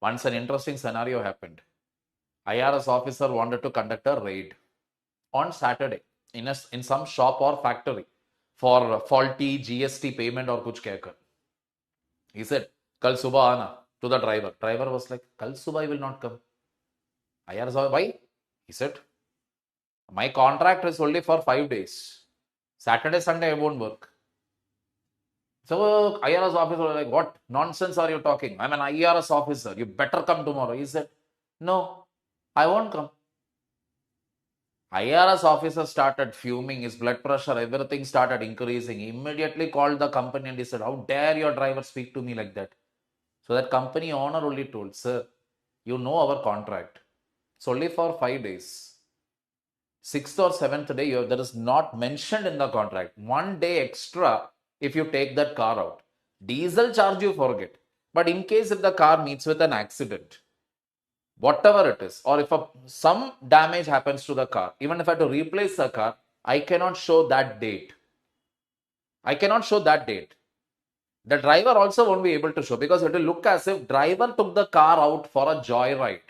Speaker 1: once an interesting scenario happened. IRS officer wanted to conduct a raid on Saturday in some shop or factory for faulty GST payment or kuch कहकर. He said, कल सुबह आना, to the driver. Driver was like, कल सुबह I will not come. IRS, why? He said, my contract is only for 5 days. Saturday, Sunday I won't work. So IRS officer was like, what nonsense are you talking? I'm an IRS officer. You better come tomorrow. He said, no, I won't come. IRS officer started fuming, his blood pressure, everything started increasing. He immediately called the company and he said, how dare your driver speak to me like that? So that company owner only told, sir, you know our contract. It's only for 5 days. 6th or 7th day, that is not mentioned in the contract. 1 day extra if you take that car out. Diesel charge you forget. But in case if the car meets with an accident, whatever it is, or if some damage happens to the car, even if I have to replace the car, I cannot show that date. I cannot show that date. The driver also won't be able to show, because it will look as if driver took the car out for a joyride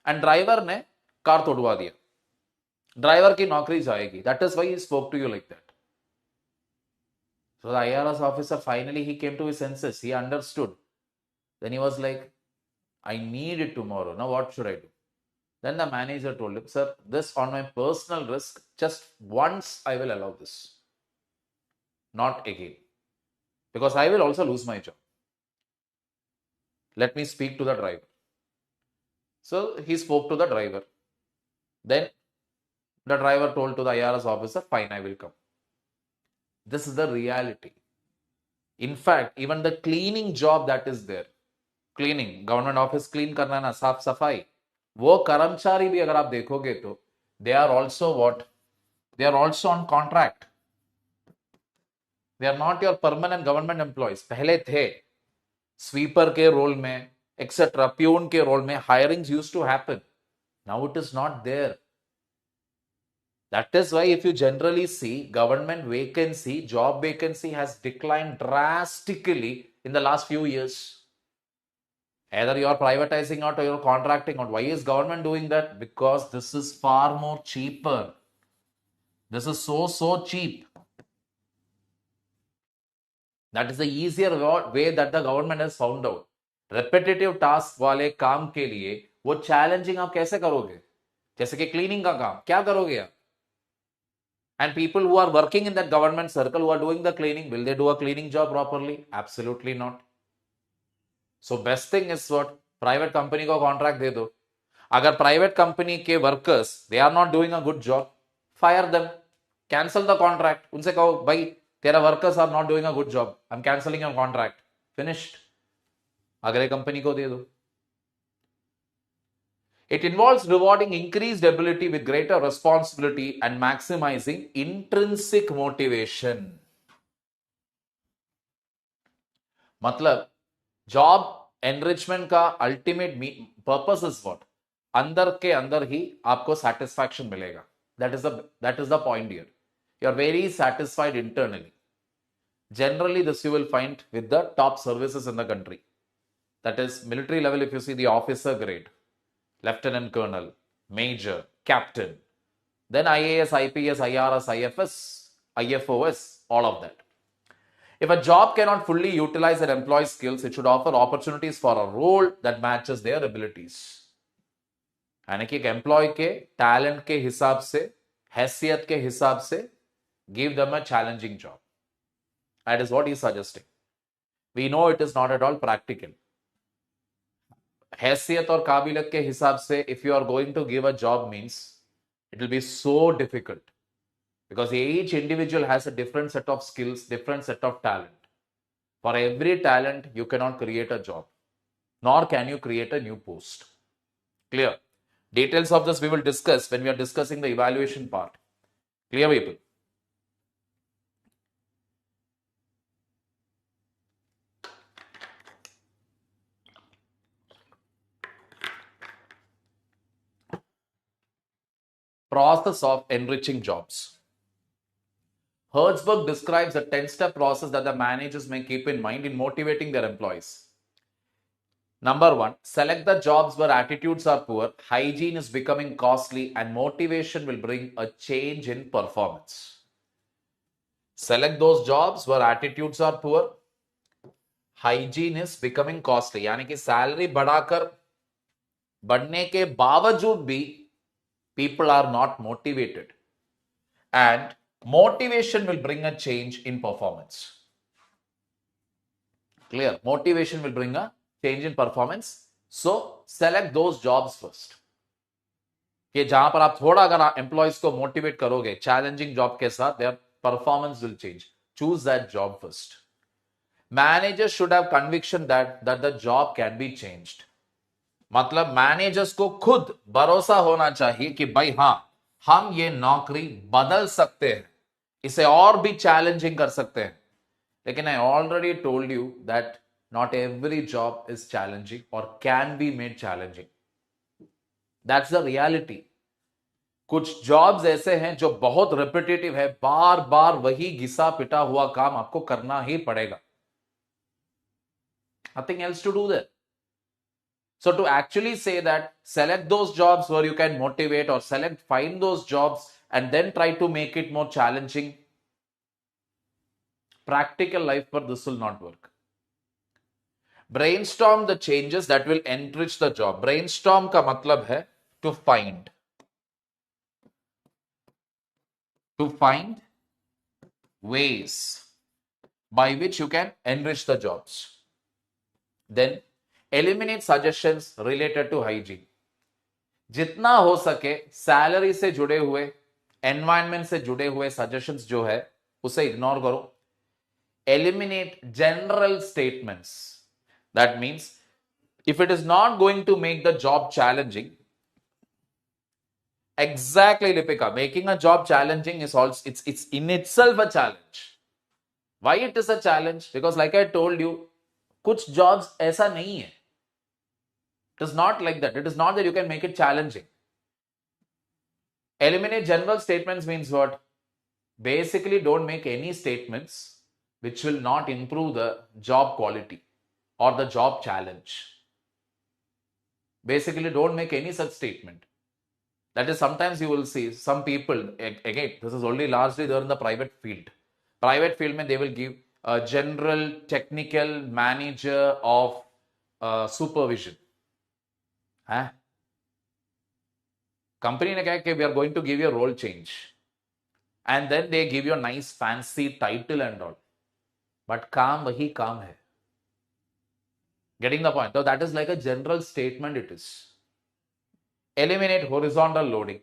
Speaker 1: and driver ने car तोड़वा दिया. Driver की नौकरी जाएगी. That is why he spoke to you like that. So the IRS officer, finally he came to his senses. He understood. Then he was like, I need it tomorrow. Now what should I do? Then the manager told him, sir, this on my personal risk, just once I will allow this. Not again. Because I will also lose my job. Let me speak to the driver. So he spoke to the driver. Then the driver told to the IRS officer, fine, I will come. This is the reality. In fact, even the cleaning job that is there, cleaning, government office clean करना ना, साफ सफाई, वो कर्मचारी भी अगर आप देखोगे तो they are also what? They are also on contract. They are not your permanent government employees. पहले थे sweeper के रोल में, etc. प्यून के रोल में hirings used to happen. Now it is not there. That is why if you generally see government vacancy, job vacancy has declined drastically in the last few years. Either you are privatizing out or you are contracting out. Why is government doing that? Because this is far more cheaper. This is so cheap. That is the easier way that the government has found out. Repetitive task वाले काम के लिए वो challenging आप कैसे करोगे? जैसे कि cleaning का काम, क्या करोगे आप? And people who are working in that government circle who are doing the cleaning, will they do a cleaning job properly? Absolutely not. So best thing is what? Private company को contract दे दो. अगर private company के workers, they are not doing a good job, fire them. Cancel the contract. उनसे कहो, भाई, तेरा workers are not doing a good job. I'm cancelling your contract. Finished. अगले company को दे दो. It involves rewarding increased ability with greater responsibility and maximizing intrinsic motivation. मतलब job enrichment का ultimate purpose is what? अंदर के अंदर ही आपको सेटिस्फैक्शन मिलेगा. That is the point here. You are very satisfied internally. Generally, this you will find with the top services in the country. That is military level. If you see the officer grade, lieutenant colonel, major, captain, then IAS, IPS, IRS, IFS, IFOS, all of that. If a job cannot fully utilize an employee's skills, it should offer opportunities for a role that matches their abilities. यानी कि एक employ के talent के हिसाब से, हैसियत के हिसाब से, give them a challenging job. That is what he is suggesting. We know it is not at all practical. हैसियत और काबिलियत के हिसाब से if you are going to give a job means it will be so difficult because each individual has a different set of skills, different set of talent. For every talent, you cannot create a job, nor can you create a new post. Clear? Details of this we will discuss when we are discussing the evaluation part. Clear, people? Process of enriching jobs. Hertzberg describes a 10-step process that the managers may keep in mind in motivating their employees. Number one, select the jobs where attitudes are poor, hygiene is becoming costly, and motivation will bring a change in performance. Select those jobs where attitudes are poor, hygiene is becoming costly, यानी कि salary बढ़ने के बावजूद भी people are not motivated, and motivation will bring a change in performance. Clear? Motivation will bring a change in performance. So select those jobs first. कि जहां पर आप थोड़ा अगर एम्प्लॉयज को मोटिवेट करोगे चैलेंजिंग जॉब के साथ, their performance will change. Choose that job first. Managers should have conviction that the job can be changed. मतलब मैनेजर्स को खुद भरोसा होना चाहिए कि भाई हां, हम ये नौकरी बदल सकते हैं, इसे और भी चैलेंजिंग कर सकते हैं. लेकिन I already told you that not every job is challenging और can be made challenging. That's the reality. कुछ जॉब्स ऐसे हैं जो बहुत रिपीटेटिव है, बार बार वही घिसा पिटा हुआ काम आपको करना ही पड़ेगा. Nothing else to do there. So to actually say that select those jobs where you can motivate, or find those jobs and then try to make it more challenging, practical life, but this will not work. Brainstorm the changes that will enrich the job. Brainstorm का मतलब है to find ways by which you can enrich the jobs. Then eliminate suggestions related to hygiene. जितना हो सके salary से जुड़े हुए, environment से जुड़े हुए सजेशंस जो है उसे इग्नोर करो. Eliminate general statements. That means if it is not going to make the job challenging, exactly, Lipika, making a job challenging is also it's in itself a challenge. Why it is a challenge? Because like I told you, कुछ jobs ऐसा नहीं है. It is not like that. It is not that you can make it challenging. Eliminate general statements means what? Basically, don't make any statements which will not improve the job quality or the job challenge. Basically, don't make any such statement. That is, sometimes you will see some people, again, this is only largely there in the private field. Private field, they will give a general technical manager of supervision. Company ने कहा कि we are going to give you a role change, and then they give you a nice fancy title and all, but काम वही काम है. Getting the point? So that is like a general statement. It is. Eliminate horizontal loading.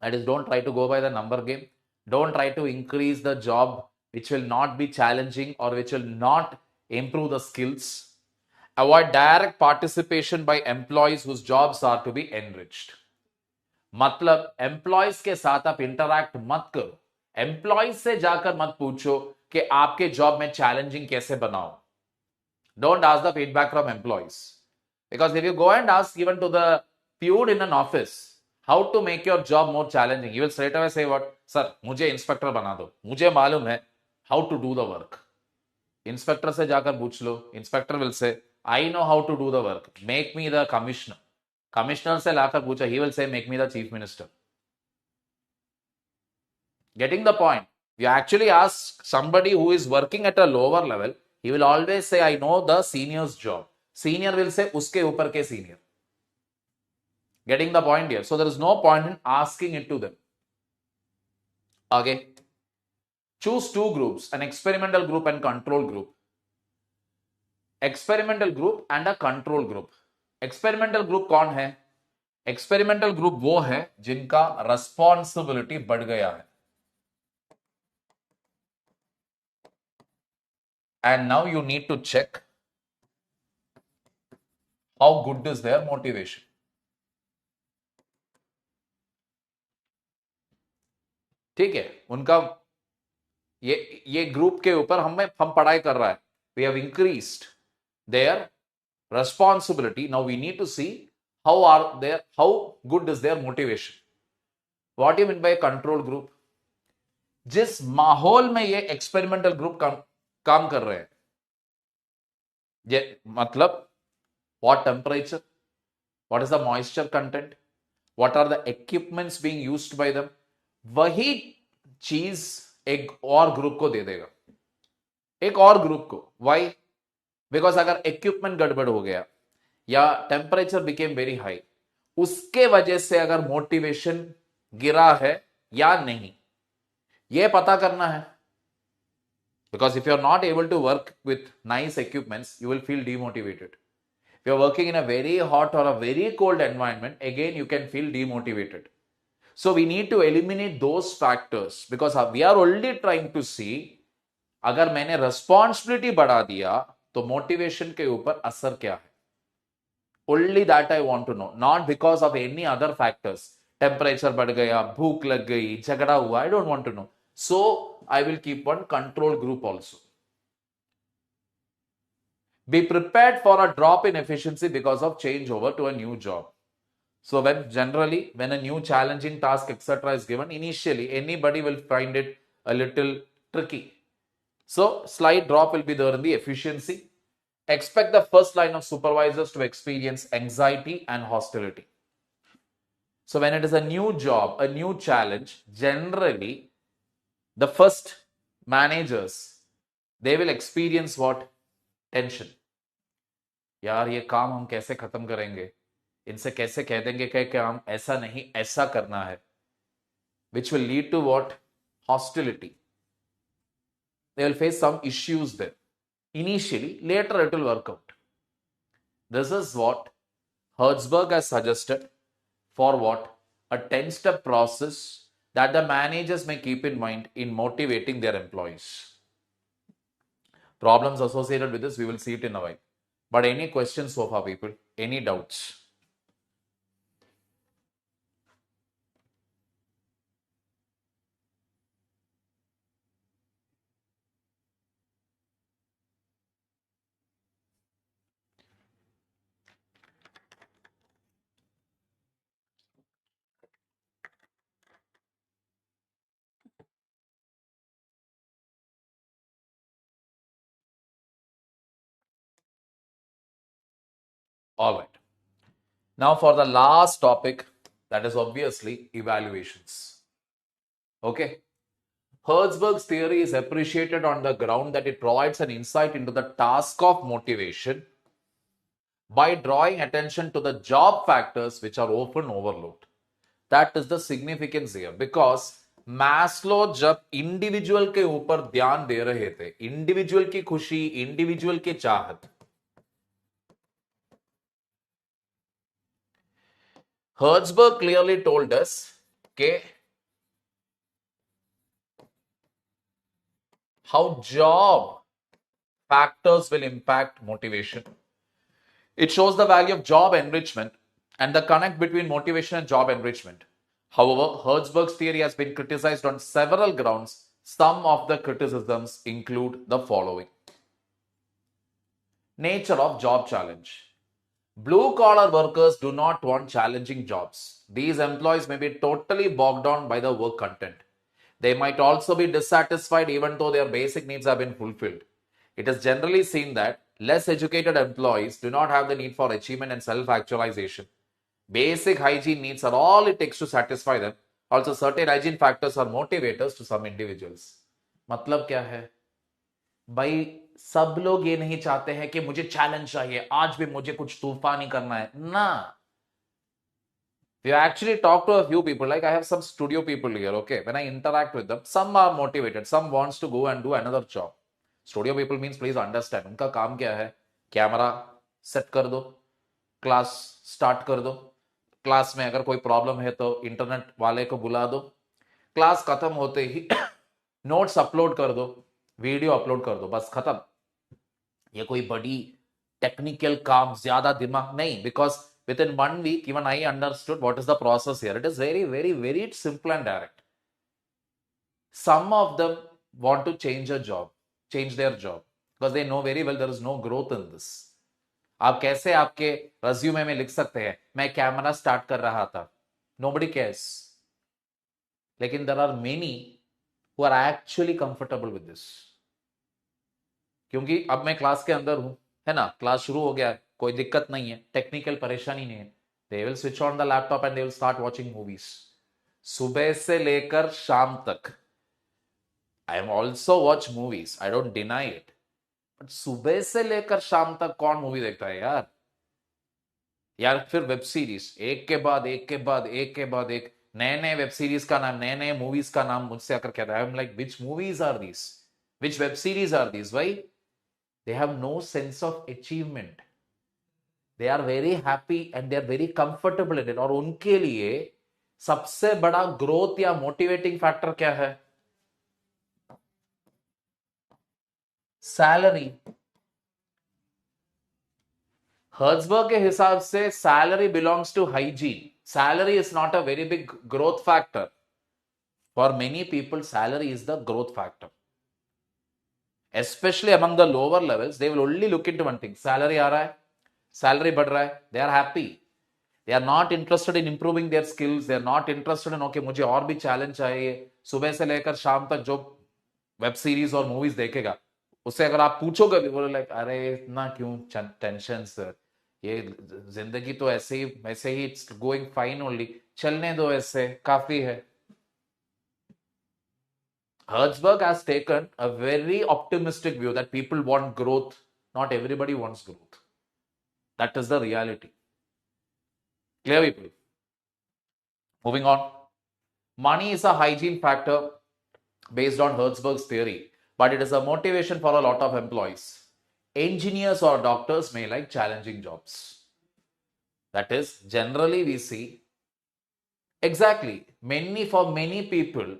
Speaker 1: That is, don't try to go by the number game. Don't try to increase the job which will not be challenging or which will not improve the skills. Avoid direct participation by employees whose jobs are to be enriched. मतलब employees के साथ आप interact मत करो. Employees से जाकर मत पूछो कि आपके जॉब में चैलेंजिंग कैसे बनाओ. Don't ask the feedback from employees. Because if you go and ask even to the peon in an office how to make your job more challenging, you will straight away say what? Sir, मुझे inspector बना दो, मुझे मालूम है how to do the work. Inspector से जाकर पूछ लो. Inspector will say, I know how to do the work. Make me the commissioner. Commissioner से लाकर पूछा, he will say make me the chief minister. Getting the point? You actually ask somebody who is working at a lower level, he will always say I know the senior's job. Senior will say uske upar ke senior. Getting the point here? So there is no point in asking it to them. Okay. Choose two groups, an experimental group and control group. Experimental group and a control group. Experimental group कौन है? Experimental group वो है जिनका responsibility बढ़ गया है, and now you need to check how good is their motivation. ठीक है, उनका ये ग्रुप के ऊपर हम पढ़ाई कर रहा है. We have increased their responsibility. Now we need to see how good is their motivation. What do you mean by a control group? जिस माहौल में ये एक्सपेरिमेंटल ग्रुप काम कर रहे हैं, ये मतलब what temperature, what is the moisture content, what are the equipments being used by them, वही चीज एक और ग्रुप को दे देगा, एक और ग्रुप को. वाई? बिकॉज अगर इक्विपमेंट गड़बड़ हो गया या टेम्परेचर बिकेम वेरी हाई, उसके वजह से अगर मोटिवेशन गिरा है या नहीं, यह पता करना है. Because if you are not able to work with nice equipments, you will feel demotivated. If you are working in a very hot or a very cold environment, again you can feel demotivated. So we need to eliminate those factors because we are only trying to see अगर मैंने responsibility बढ़ा दिया तो motivation के ऊपर असर क्या है. Only that I want to know, not because of any other factors. Temperature बढ़ गया, भूख लग गई, झगड़ा हुआ, I don't want to know. So I will keep one control group also. Be prepared for a drop in efficiency because of changeover to a new job. So when a new challenging task etc. is given, initially anybody will find it a little tricky. So slight drop will be there in the efficiency. Expect the first line of supervisors to experience anxiety and hostility. So when it is a new job, a new challenge, generally the first managers, they will experience what? Tension. यार ये काम हम कैसे खत्म करेंगे, इनसे कैसे कह देंगे कि काम ऐसा नहीं ऐसा करना है, which will lead to what? Hostility. They will face some issues there. Initially, later it will work out. This is what Herzberg has suggested for what? A 10-step process that the managers may keep in mind in motivating their employees. Problems associated with this, we will see it in a while. But any questions so far, people? Any doubts? All right. Now for the last topic, that is obviously evaluations. Okay. Herzberg's theory is appreciated on the ground that it provides an insight into the task of motivation by drawing attention to the job factors which are often overlooked. That is the significance here, because Maslow जब individual के ऊपर ध्यान दे रहे थे, individual की खुशी, individual की चाहत, Herzberg clearly told us that how job factors will impact motivation. It shows the value of job enrichment and the connect between motivation and job enrichment. However, Herzberg's theory has been criticized on several grounds. Some of the criticisms include the following. Nature of job challenge. Blue-collar workers do not want challenging jobs. These employees may be totally bogged down by the work content. They might also be dissatisfied even though their basic needs have been fulfilled. It is generally seen that less educated employees do not have the need for achievement and self-actualization. Basic hygiene needs are all it takes to satisfy them. Also, certain hygiene factors are motivators to some individuals. मतलब क्या है भाई, सब लोग ये नहीं चाहते हैं कि मुझे चैलेंज चाहिए, आज भी मुझे कुछ तूफानी करना है ना. We actually talk to a few people, like I have some studio people here, okay? When I interact with them, some are motivated, some wants to go and do another job. Studio people means, please understand, उनका काम क्या है? Camera set कर दो, class start कर दो, class में अगर कोई प्रॉब्लम है तो इंटरनेट वाले को बुला दो, क्लास खत्म होते ही नोट्स अपलोड कर दो, वीडियो अपलोड कर दो, बस खत्म। ये कोई बड़ी टेक्निकल काम, ज्यादा दिमाग नहीं, because with in 1 week even I understood what is the process here. It is very very very simple and direct. Some of them want to change a job, change their job, because they know very well there is no growth in this. आप कैसे आपके resume में लिख सकते हैं मैं camera start कर रहा था? Nobody cares. लेकिन there are many who are actually comfortable with this. क्योंकि अब मैं क्लास के अंदर हूं, है ना, क्लास शुरू हो गया, कोई दिक्कत नहीं है, टेक्निकल परेशानी नहीं है, they will switch on the laptop and they will start watching movies. सुबह से लेकर शाम तक. I am also watch movies, I don't deny it. But सुबह से लेकर शाम तक कौन मूवी देखता है यार? यार फिर वेब सीरीज एक के बाद एक के बाद एक के बाद एक, नए नए वेब सीरीज का नाम, नए नए मूवीज का नाम मुझसे आकर कहता है. I am like, which movies are these, which web series are these? भाई, they have no sense of achievement. They are very happy and they are very comfortable in it. और उनके लिए सबसे बड़ा ग्रोथ या मोटिवेटिंग फैक्टर क्या है? Salary. हर्ट्जबर्ग के हिसाब से salary belongs to hygiene. Salary is not a very big growth factor. For many people salary is the growth factor. Especially among the lower levels, they will only look into one thing. Salary आ रहा है, salary बढ़ रहा है, they are happy. They are not interested in improving their skills. They are not interested in, okay, मुझे और भी challenge चाहिए. सुबह से लेकर शाम तक जो वेब सीरीज और मूवीज देखेगा, उससे अगर आप पूछोगे भी, बोले लाइक, अरे इतना क्यों टेंशन सर, ये जिंदगी तो ऐसे ही इट्स गोइंग फाइन ओनली, चलने दो, ऐसे काफी है. Hertzberg has taken a very optimistic view that people want growth. Not everybody wants growth. That is the reality. Clear, people? Moving on. Money is a hygiene factor based on Hertzberg's theory, but it is a motivation for a lot of employees. Engineers or doctors may like challenging jobs. That is, generally we see, exactly, for many people,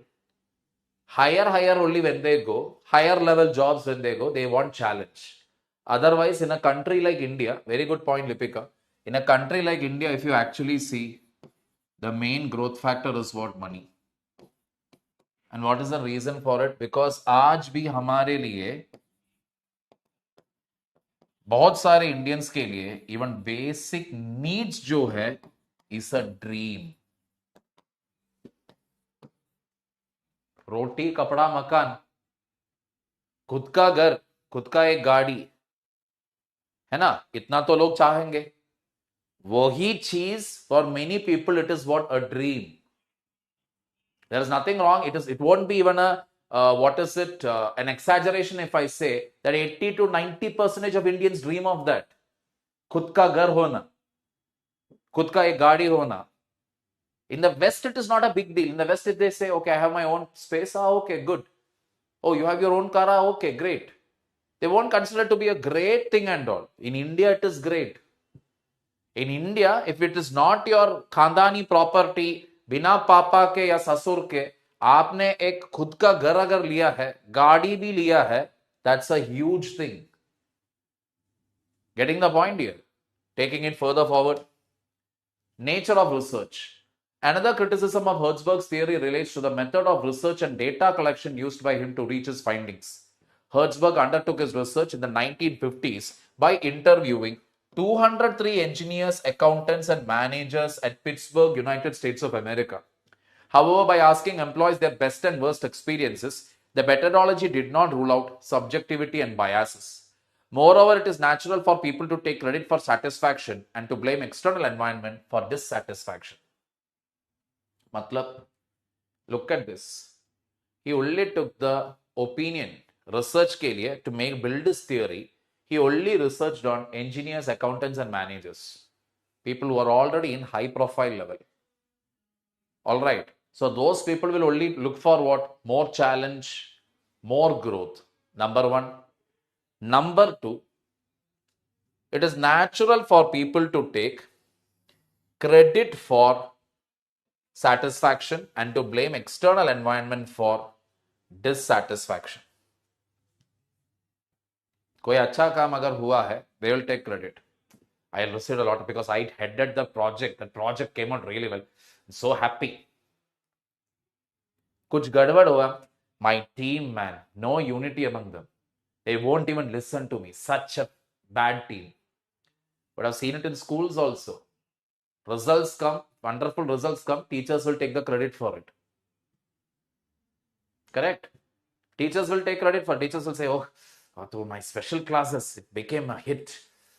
Speaker 1: higher only when they go, higher level jobs when they go, they want challenge. Otherwise, in a country like India, very good point, Lipika. In a country like India, if you actually see, the main growth factor is what? Money. And what is the reason for it? Because आज भी हमारे लिए, बहुत सारे Indians के लिए, even basic needs जो है, इज अ ड्रीम. रोटी, कपड़ा, मकान, खुद का घर, खुद का एक गाड़ी, है ना, इतना तो लोग चाहेंगे. वही चीज for many people it is what? A dream. There is nothing wrong. It won't be even a an exaggeration if I say that 80 to 90% of Indians dream of that. खुद का घर होना, खुद का एक गाड़ी होना. In the West, it is not a big deal. In the West, if they say, okay, I have my own space, okay, good. Oh, you have your own car, okay, great. They won't consider it to be a great thing and all. In India, it is great. In India, if it is not your खानदानी property, बिना पापा के या ससुर के आपने एक खुद का घर अगर लिया है, गाड़ी भी लिया है, that's a huge thing. Getting the point here? Taking it further forward. Nature of research. Another criticism of Hertzberg's theory relates to the method of research and data collection used by him to reach his findings. Hertzberg undertook his research in the 1950s by interviewing 203 engineers, accountants, and managers at Pittsburgh, United States of America. However, by asking employees their best and worst experiences, the methodology did not rule out subjectivity and biases. Moreover, it is natural for people to take credit for satisfaction and to blame external environment for dissatisfaction. Matlab, look at this. He only took the opinion, research के लिए, to build this theory. He only researched on engineers, accountants, and managers. People who are already in high profile level. All right. So those people will only look for what? More challenge, more growth. Number one. Number two, It is natural for people to take credit for satisfaction and to blame external environment for dissatisfaction. कोई अच्छा काम अगर हुआ है, they will take credit. I received a lot because I headed the project. The project came out really well. I'm so happy. कुछ गड़बड़ हुआ, my team, man, no unity among them. They won't even listen to me. Such a bad team. But I've seen it in schools also. Results come, wonderful results come, teachers will take the credit for it. Correct? Teachers will take credit for it. Teachers will say, oh, to my special classes, it became a hit.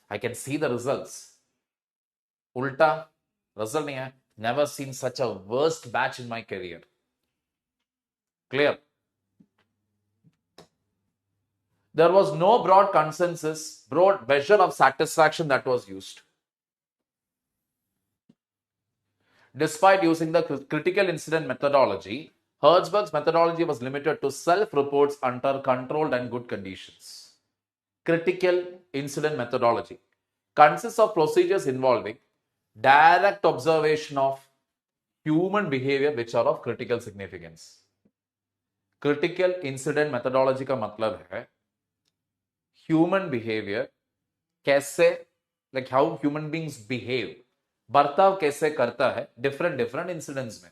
Speaker 1: I can see the results. Ulta, result nahi hai. Never seen such a worst batch in my career. Clear? There was no broad consensus, broad measure of satisfaction that was used. Despite using the critical incident methodology, Herzberg's methodology was limited to self-reports under controlled and good conditions. Critical incident methodology consists of procedures involving direct observation of human behavior which are of critical significance. Critical incident methodology का मतलब है human behavior कैसे, like how human beings behave, बर्ताव कैसे करता है different incidents में.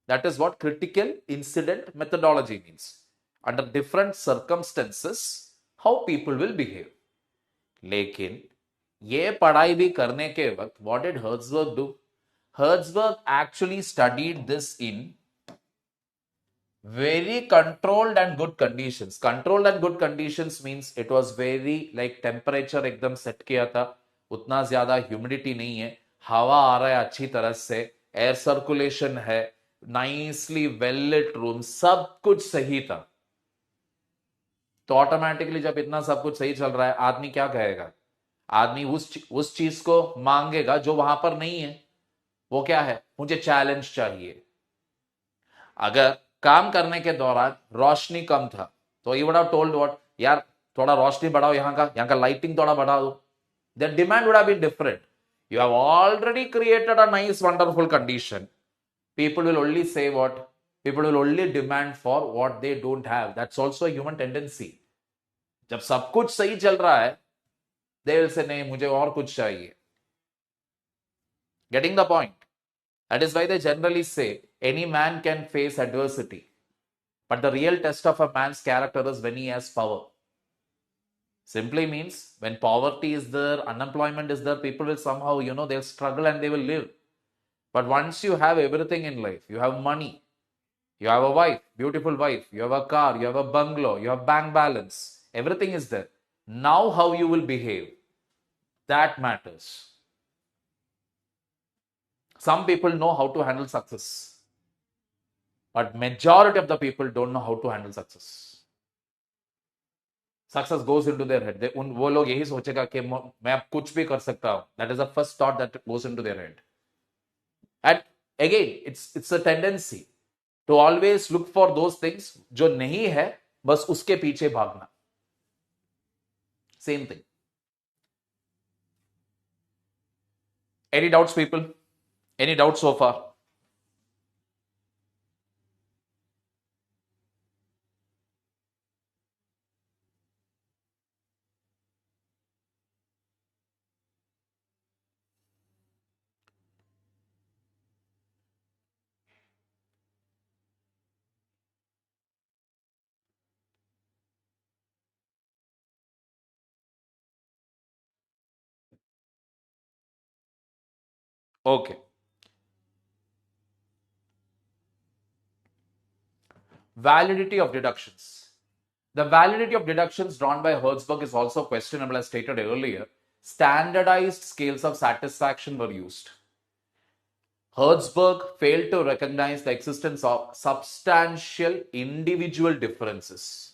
Speaker 1: That is what critical incident methodology means. Under different circumstances, how people will behave. लेकिन ये पढ़ाई भी करने के वक्त what did Herzberg do? Herzberg actually studied this in very controlled and good conditions. Controlled and good conditions means it was very like temperature एकदम set किया था, उतना ज्यादा ह्यूमिडिटी नहीं है, हवा आ रहा है अच्छी तरह से, एयर सर्कुलेशन है, नाइसली वेल लिट रूम, सब कुछ सही था. तो ऑटोमेटिकली जब इतना सब कुछ सही चल रहा है, आदमी क्या कहेगा? आदमी उस चीज को मांगेगा जो वहां पर नहीं है. वो क्या है? मुझे चैलेंज चाहिए. अगर काम करने के दौरान रोशनी कम था तो you would have told what, यार थोड़ा रोशनी बढ़ाओ, यहाँ का लाइटिंग थोड़ा बढ़ा दो. The demand would have been different. You have already created a nice, wonderful condition. People will only say what? People will only demand for what they don't have. That's also a human tendency. जब सब कुछ सही चल रहा है, they will say, नहीं, मुझे और कुछ चाहिए. Getting the point? That is why they generally say, any man can face adversity. But the real test of a man's character is when he has power. Simply means when poverty is there, unemployment is there, people will somehow, they'll struggle and they will live. But once you have everything in life, you have money, you have a wife, beautiful wife, you have a car, you have a bungalow, you have bank balance, everything is there. Now how you will behave, that matters. Some people know how to handle success, but majority of the people don't know how to handle success. Success goes into their head. वो लोग यही सोचेगा कि मैं अब कुछ भी कर सकता हूं. That is the first thought that goes into their head. And again it's a tendency to always look for those things जो नहीं है, बस उसके पीछे भागना. Same thing. Any doubts people? Any doubt so far? Okay. Validity of deductions. The validity of deductions drawn by Herzberg is also questionable, as stated earlier. Standardized scales of satisfaction were used. Herzberg failed to recognize the existence of substantial individual differences.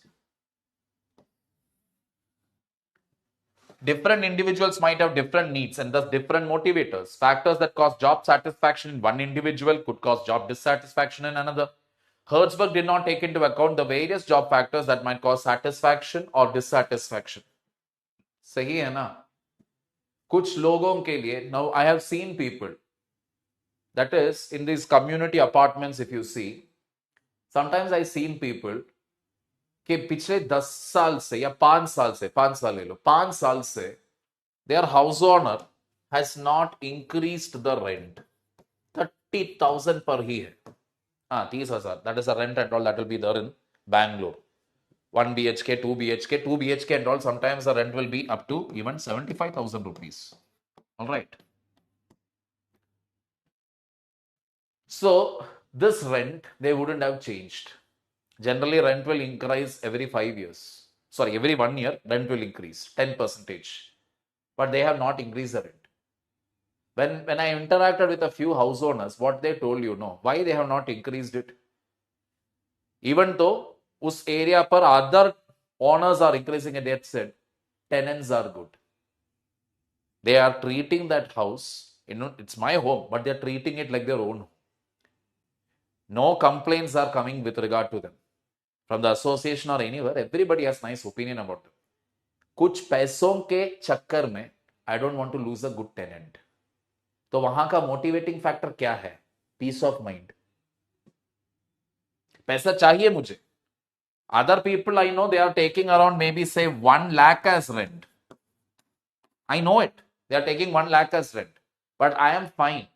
Speaker 1: Different individuals might have different needs and thus different motivators. Factors that cause job satisfaction in one individual could cause job dissatisfaction in another. Herzberg did not take into account the various job factors that might cause satisfaction or dissatisfaction. सही है ना? कुछ लोगों के लिए, now I have seen people, that is in these community apartments, if you see, sometimes I seen people कि पिछले 10 साल से या 5 साल से, 5 साल ले लो, 5 साल से their house owner has not increased the rent. 30,000 per ही है, हाँ 30,000, that is the rent and all that will be there in Bangalore. 1 BHK, 2 BHK, 2 BHK and all, sometimes the rent will be up to even 75,000 rupees. All right. So this rent, they wouldn't have changed. Generally, rent will increase every 5 years. Sorry, every 1 year, rent will increase 10%. But they have not increased the rent. When I interacted with a few house owners, what they told you, no, why they have not increased it? Even though us area per other owners are increasing it, they said tenants are good. They are treating that house, it's my home, but they're treating it like their own home. No complaints are coming with regard to them. From the association or anywhere, everybody has nice opinion about them. कुछ पैसों के चक्कर में I don't want to lose a good tenant. तो वहां का motivating factor क्या है? Peace of mind. पैसा चाहिए मुझे. Other people I know, they are taking around maybe say 1 lakh as rent. I know it. They are taking 1 lakh as rent. But I am fine.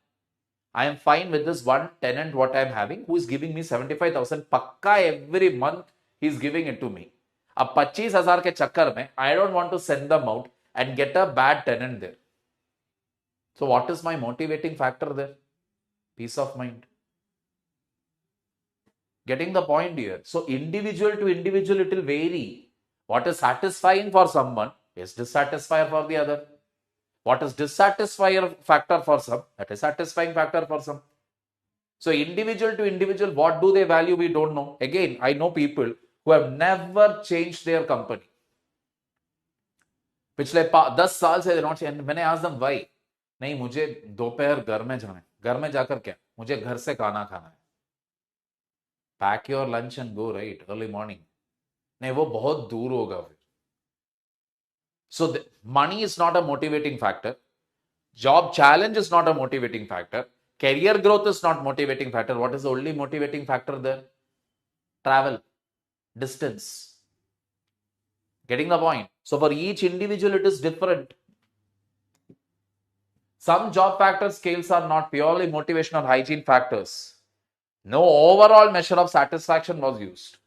Speaker 1: I am fine with this one tenant what I am having who is giving me 75,000 pakka every month. He is giving it to me. अब 25,000 के चक्कर में I don't want to send them out and get a bad tenant there. So what is my motivating factor there? Peace of mind. Getting the point here. So individual to individual it will vary. What is satisfying for someone is dissatisfier for the other. What is dissatisfier factor for some, that is satisfying factor for some. So individual to individual, what do they value, we don't know. Again, I know people who have never changed their company. पिछले 10 साल से they not changed. मैंने asked them why. नहीं, मुझे दोपहर घर में जाना है. घर में जाकर क्या? मुझे घर से खाना खाना है. Pack your lunch and go, right? Early morning. नहीं, वो बहुत दूर होगा फिर. So money is not a motivating factor. Job challenge is not a motivating factor. Career growth is not motivating factor. What is the only motivating factor there? Travel, distance. Getting the point? So for each individual, it is different. Some job factor scales are not purely motivational hygiene factors. No overall measure of satisfaction was used.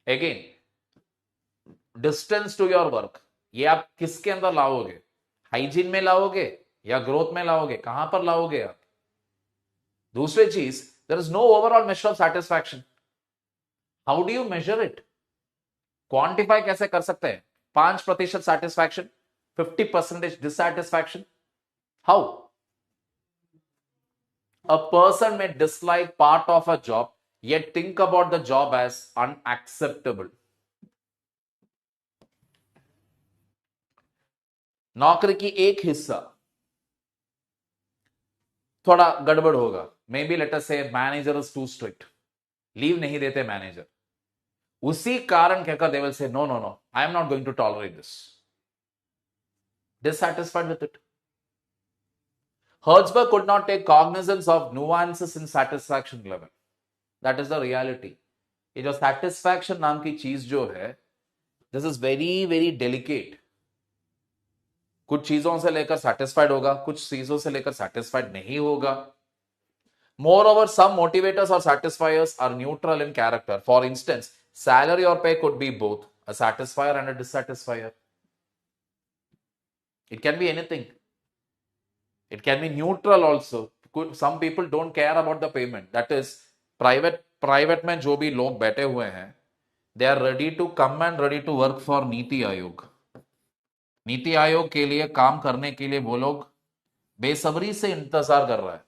Speaker 1: Again, distance to your work. ये आप किसके अंदर लाओगे? Hygiene में लाओगे या growth में लाओगे? कहां पर लाओगे आप? दूसरी चीज, there is no overall measure of satisfaction. How do you measure it? Quantify कैसे कर सकते हैं? 5% satisfaction, 50% dissatisfaction. How? A person may dislike part of a job, yet think about the job as unacceptable. नौकरी की एक हिस्सा थोड़ा गड़बड़ होगा. May be let us say manager is too strict, leave नहीं देते मैनेजर. उसी कारण कहकर they will say no no no, I am not going to tolerate this. Dissatisfied with it. Hertzberg could not take cognizance of nuances in satisfaction level. That is the reality. ये जो satisfaction नाम की चीज जो है, this is very very delicate. कुछ चीजों से लेकर satisfied होगा, कुछ चीजों से लेकर satisfied नहीं होगा. Moreover, some motivators or satisfiers are neutral in character. For instance, salary or pay could be both a satisfier and a dissatisfier. It can be anything. It can be neutral also. Some people don't care about the payment. That is, private में जो भी लोग बैठे हुए हैं, they are ready to come and ready to work for NITI Aayog. NITI Aayog के लिए काम करने के लिए वो लोग बेसब्री से इंतजार कर रहा है.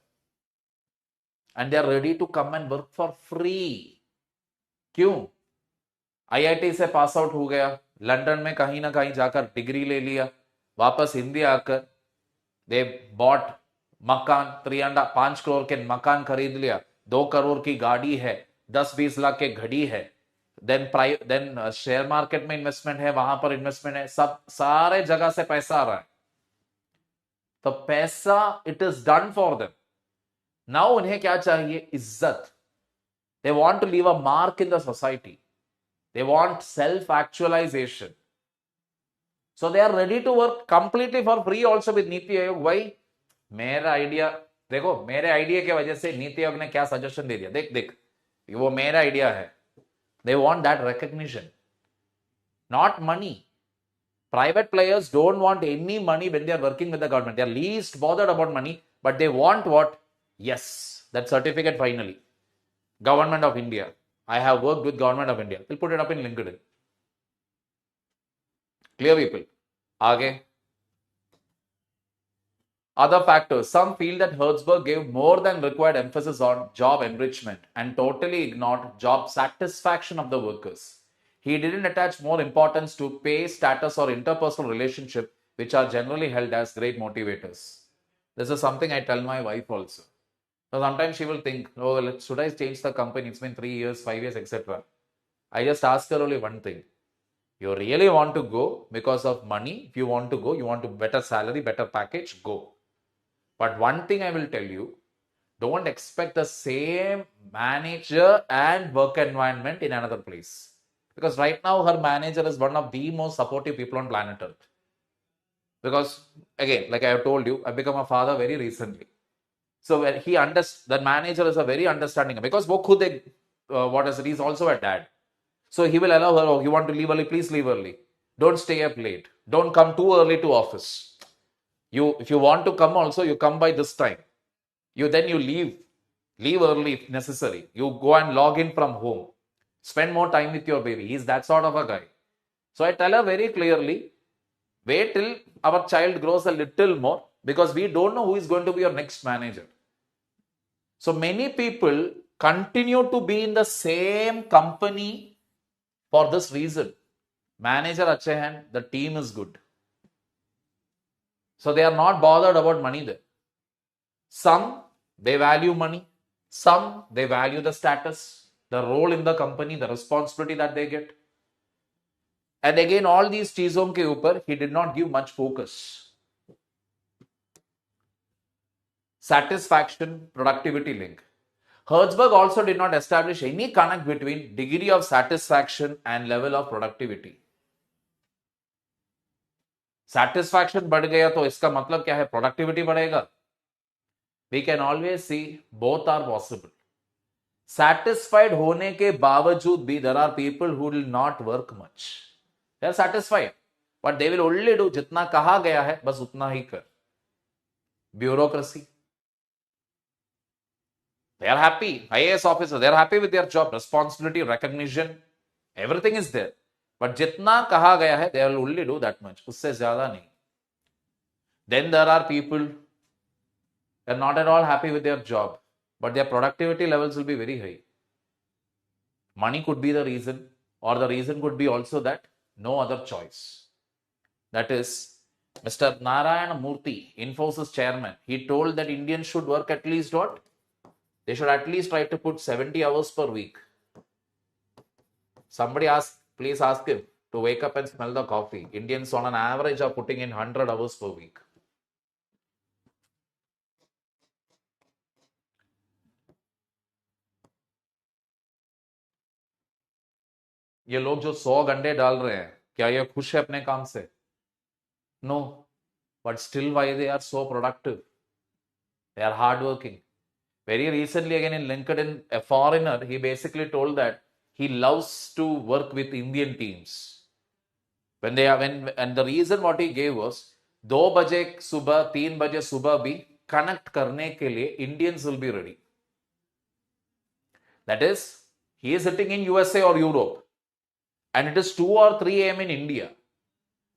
Speaker 1: And they are ready to come and work for free. क्यों? आईआईटी से पास आउट हो गया, लंदन में कहीं ना कहीं जाकर डिग्री ले लिया, वापस इंडिया आकर दे बॉट मकान, 5 करोड़ के मकान खरीद लिया, 2 करोड़ की गाड़ी है, 10-20 लाख के घड़ी है, देन शेयर मार्केट में इन्वेस्टमेंट है, वहां पर इन्वेस्टमेंट है, सब सारे जगह से पैसा आ रहा है. तो पैसा it is done for them. Now उन्हें क्या चाहिए? इज्जत. They want to leave a mark in the society. They want self actualization. So they are ready to work completely for free also with NITI Aayog. भाई मेरा आइडिया देखो, मेरे idea की वजह से नीति आयोग ने क्या सजेशन दे दिया. देख देख, वो मेरा आइडिया है. They want that recognition, not money. Private players don't want any money when they are working with the government. They are least bothered about money, but they want what? Yes, that certificate finally. Government of India. I have worked with Government of India. We'll put it up in LinkedIn. Clear, people? Aage. Other factors. Some feel that Hertzberg gave more than required emphasis on job enrichment and totally ignored job satisfaction of the workers. He didn't attach more importance to pay, status, or interpersonal relationship, which are generally held as great motivators. This is something I tell my wife also. So sometimes she will think, oh, well, should I change the company? It's been 3 years, 5 years, etc. I just ask her only one thing. You really want to go because of money? If you want to go, you want a better salary, better package, go. But one thing I will tell you, don't expect the same manager and work environment in another place. Because right now her manager is one of the most supportive people on planet Earth. Because again, like I have told you, I've become a father very recently. So when the manager is a very understanding, because he's also a dad. So he will allow her, oh, you want to leave early, please leave early. Don't stay up late. Don't come too early to office. If you want to come also, you come by this time. You leave early if necessary. You go and log in from home. Spend more time with your baby. He's that sort of a guy. So I tell her very clearly, wait till our child grows a little more, because we don't know who is going to be your next manager. So many people continue to be in the same company for this reason. Manager अच्छे हैं, the team is good. So they are not bothered about money there. Some, they value money. Some, they value the status, the role in the company, the responsibility that they get. And again, all these चीजों के ऊपर, he did not give much focus. Satisfaction, productivity link. Hertzberg also did not establish any connect between degree of satisfaction and level of productivity. Satisfaction बढ़ गया तो इसका मतलब क्या है? Productivity बढ़ेगा. We can always see both are possible. Satisfied होने के बावजूद भी there are people who will not work much. They are satisfied, but they will only do जितना कहा गया है बस उतना ही कर. Bureaucracy. They are happy. IAS officers, they are happy with their job. Responsibility, recognition, everything is there. But जितना कहा गया है, they will only do that much. उससे ज्यादा नहीं. Then there are people, they are not at all happy with their job, but their productivity levels will be very high. Money could be the reason, or the reason could be also that no other choice. That is, Mr. Narayana Murthy, Infosys chairman, he told that Indians should work at least what? They should at least try to put 70 hours per week. Somebody please ask him to wake up and smell the coffee. Indians on an average are putting in 100 hours per week. ये लोग जो 100 घंटे डाल रहे हैं, क्या ये खुश है अपने काम से? No. But still, why they are so productive? They are hardworking. Very recently, again in LinkedIn, a foreigner, he basically told that he loves to work with Indian teams. And the reason what he gave was 2 बजे सुबह 3 बजे सुबह भी connect करने के लिए Indians will be ready. That is, he is sitting in USA or Europe, and it is 2 or 3 a.m. in India.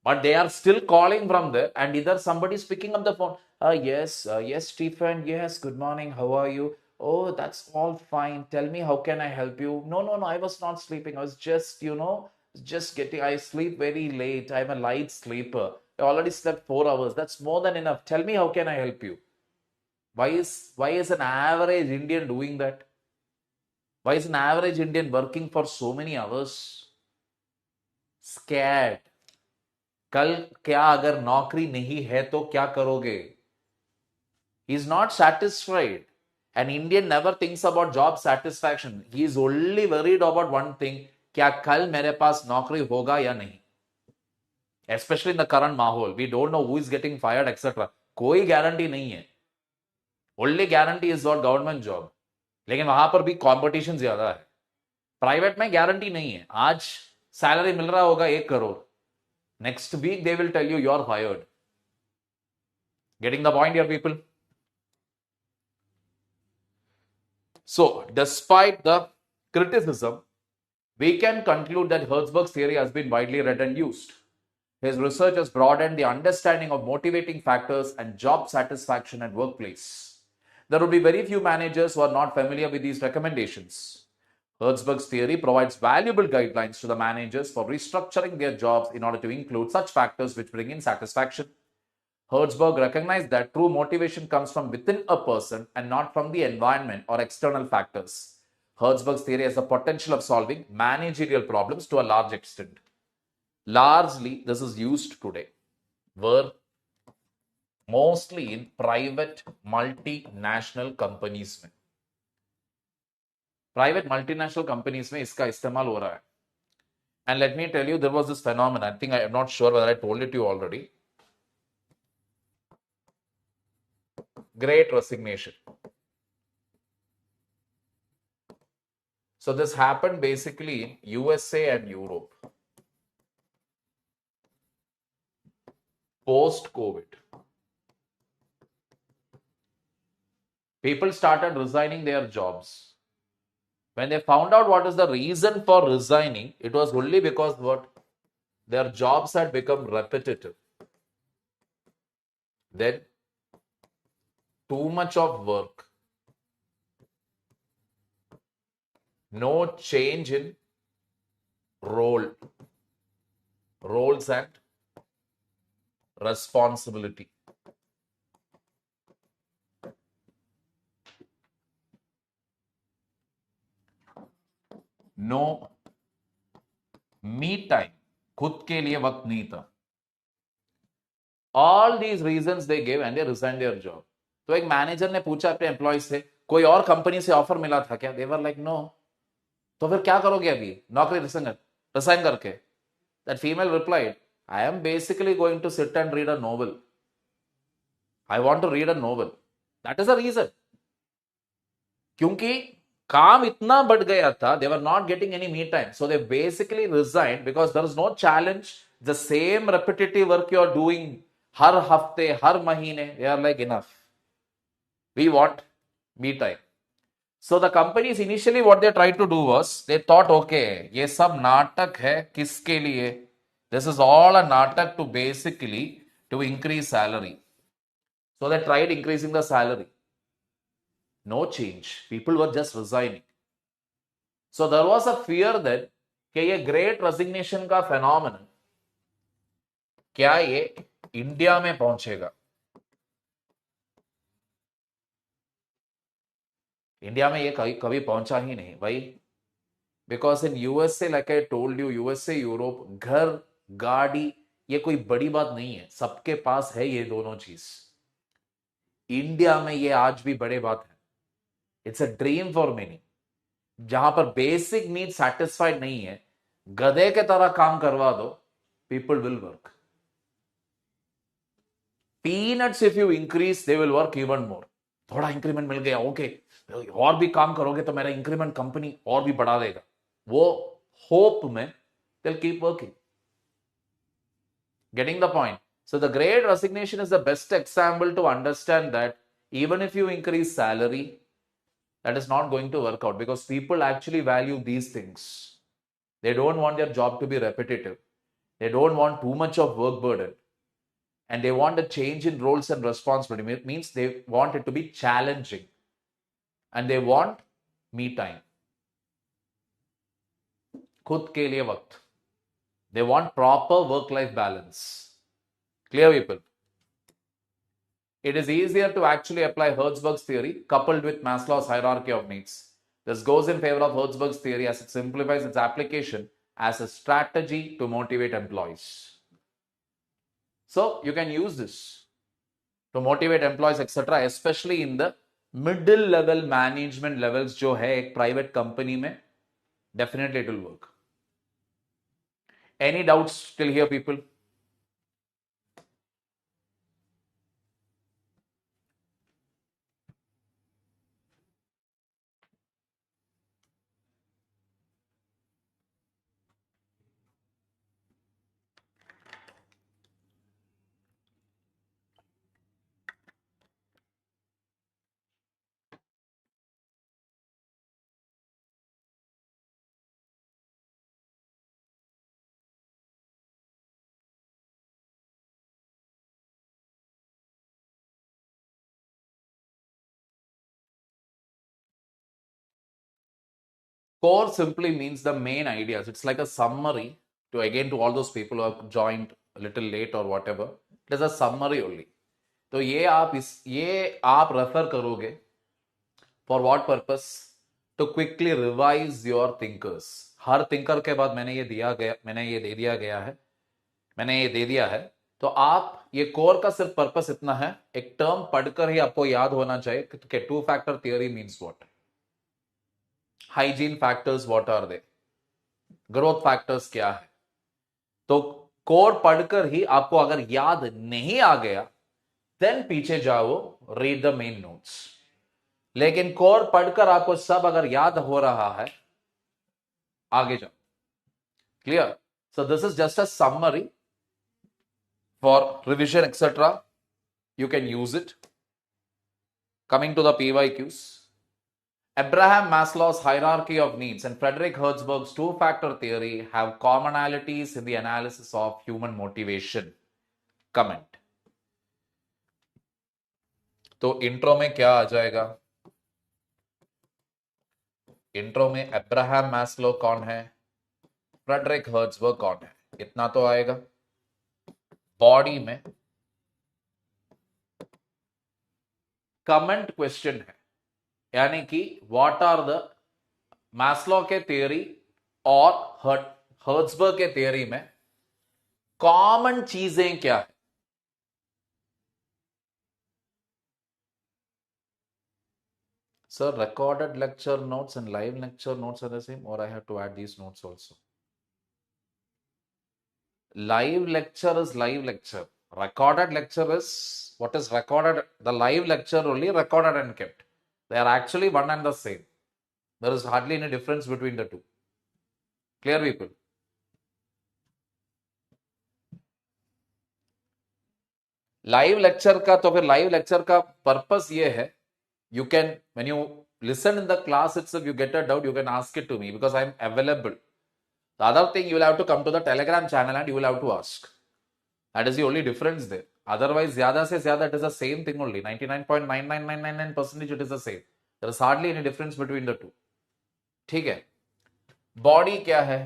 Speaker 1: But they are still calling from there, and either somebody is picking up the phone. Yes, Stephen. Yes, good morning. How are you? Oh, that's all fine. Tell me, how can I help you? No. I was not sleeping. I was just, I sleep very late. I'm a light sleeper. I already slept 4 hours. That's more than enough. Tell me, how can I help you? Why is an average Indian doing that? Why is an average Indian working for so many hours? Scared. कल क्या अगर नौकरी नहीं है तो क्या करोगे? He's not satisfied. An Indian never thinks about job satisfaction. He is only worried about one thing, क्या कल मेरे पास नौकरी होगा या नहीं. Especially in the current माहौल, we don't know who is getting fired, etc. कोई guarantee नहीं है. Only guarantee is what government job. लेकिन वहां पर भी कंपटीशन ज्यादा है. प्राइवेट में गारंटी नहीं है. आज सैलरी मिल रहा होगा 1 crore. Next week they will tell you you're fired. Getting the point here, people? So, despite the criticism, we can conclude that Herzberg's theory has been widely read and used. His research has broadened the understanding of motivating factors and job satisfaction at workplace. There will be very few managers who are not familiar with these recommendations. Herzberg's theory provides valuable guidelines to the managers for restructuring their jobs in order to include such factors which bring in satisfaction. Herzberg recognized that true motivation comes from within a person and not from the environment or external factors. Herzberg's theory has the potential of solving managerial problems to a large extent. Largely, this is used today, where mostly in private multinational companies में. Private multinational companies में इसका इस्तेमाल हो रहा है. And let me tell you, there was this phenomenon. I think I am not sure whether I told it to you already. Great resignation. So this happened basically in USA and Europe. Post-COVID. People started resigning their jobs. When they found out what is the reason for resigning, it was only because what? Their jobs had become repetitive. Then, too much of work. No change in roles and responsibility. No me time. खुद के लिए वक्त नहीं था. All these reasons they gave and they resigned their job. तो एक manager ने पूछा अपने एम्प्लॉयज से, कोई और कंपनी से ऑफर मिला था क्या? They were like no. तो फिर क्या करोगे अभी नौकरी रिजाइन करके? That female replied, I am basically going to sit and read a novel. I want to read a novel. That is the reason. क्योंकि काम इतना बढ़ गया था, they were not getting any me time. So they basically resigned because there is no challenge. The same repetitive work you are doing हर हफ्ते, हर महीने, they are like enough. We want me time. So the companies initially what they tried to do was, they thought, okay, ये सब नाटक है किसके लिए? This is all a natak to basically to increase salary. So they tried increasing the salary. No change. People were just resigning. So there was a fear that कि ये great resignation का phenomenon क्या ये India में पहुंचेगा? India में ये कभी पहुंचा ही नहीं भाई. Because in USA, like I told you, USA, Europe, घर गाड़ी ये कोई बड़ी बात नहीं है. सबके पास है ये दोनों चीज. इंडिया में ये आज भी बड़ी बात है. It's a dream for many. जहां पर बेसिक नीड सेटिस्फाइड नहीं है, गधे के तरह काम करवा दो, people will work. Peanuts if you increase they will work even more. थोड़ा इंक्रीमेंट मिल गया, ओके, और भी काम करोगे तो मेरा इंक्रीमेंट कंपनी और भी बढ़ा देगा. वो होप में they'll keep working. Getting the point? So the great resignation is the best example to understand that even if you increase salary, that is not going to work out because people actually value these things. They don't want their job to be repetitive. They don't want too much of work burden. And they want a change in roles and responsibility. It means they want it to be challenging. And they want me time. खुद के लिए वक्त. They want proper work-life balance. Clear, people? It is easier to actually apply Herzberg's theory coupled with Maslow's hierarchy of needs. This goes in favor of Herzberg's theory as it simplifies its application as a strategy to motivate employees. So, you can use this to motivate employees, etc., especially in the middle level management levels जो है एक private company में, definitely it will work. Any doubts till here, people? Core simply means the main ideas. It's like a summary to again to all those people who have joined a little late or whatever. It is a summary only. तो ये आप refer करोगे for what purpose? To quickly revise your thinkers. हर thinker के बाद मैंने ये दे दिया है. तो आप ये कोर का सिर्फ पर्पस इतना है, एक टर्म पढ़कर ही आपको याद होना चाहिए कि two factor theory means what, hygiene factors what are they, growth factors क्या है. तो कोर पढ़कर ही आपको अगर याद नहीं आ गया, देन पीछे जाओ, रीड द मेन नोट्स. लेकिन कोर पढ़कर आपको सब अगर याद हो रहा है, आगे जाओ. Clear? So this is just a summary for revision, etc. You can use it. Coming to the PYQs, Abraham Maslow's hierarchy of needs and Frederick Herzberg's two-factor theory have commonalities in the analysis of human motivation. Comment. तो intro में क्या आ जाएगा? Intro में Abraham Maslow कौन है, Frederick हर्ट्जबर्ग कौन है, इतना तो आएगा. बॉडी में कमेंट क्वेश्चन है, यानी कि व्हाट आर द मैस्लो के थियरी और हर्ट्जबर्ग के थियरी में कॉमन चीजें क्या है. Sir, recorded lecture notes and live lecture notes are the same, or I have to add these notes also? Live lecture is live lecture. Recorded lecture is what is recorded. The live lecture only recorded and kept. They are actually one and the same. There is hardly any difference between the two. Clear, people? Live lecture का तो फिर live lecture का purpose ये है, you can, when you listen in the class itself, you get a doubt, you can ask it to me because I am available. The other thing, you will have to come to the Telegram channel and you will have to ask. That is the only difference there. Otherwise, zyada se zyada, it is the same thing only. 99.99999% it is the same. There is hardly any difference between the two. ठीक है. Body क्या है?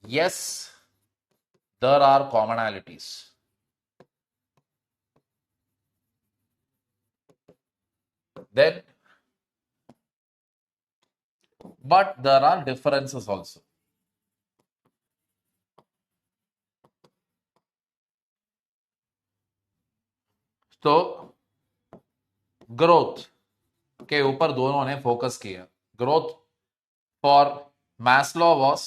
Speaker 1: Yes, there are commonalities. Then, but there are differences also. तो growth के ऊपर दोनों ने focus किया. Growth for Maslow was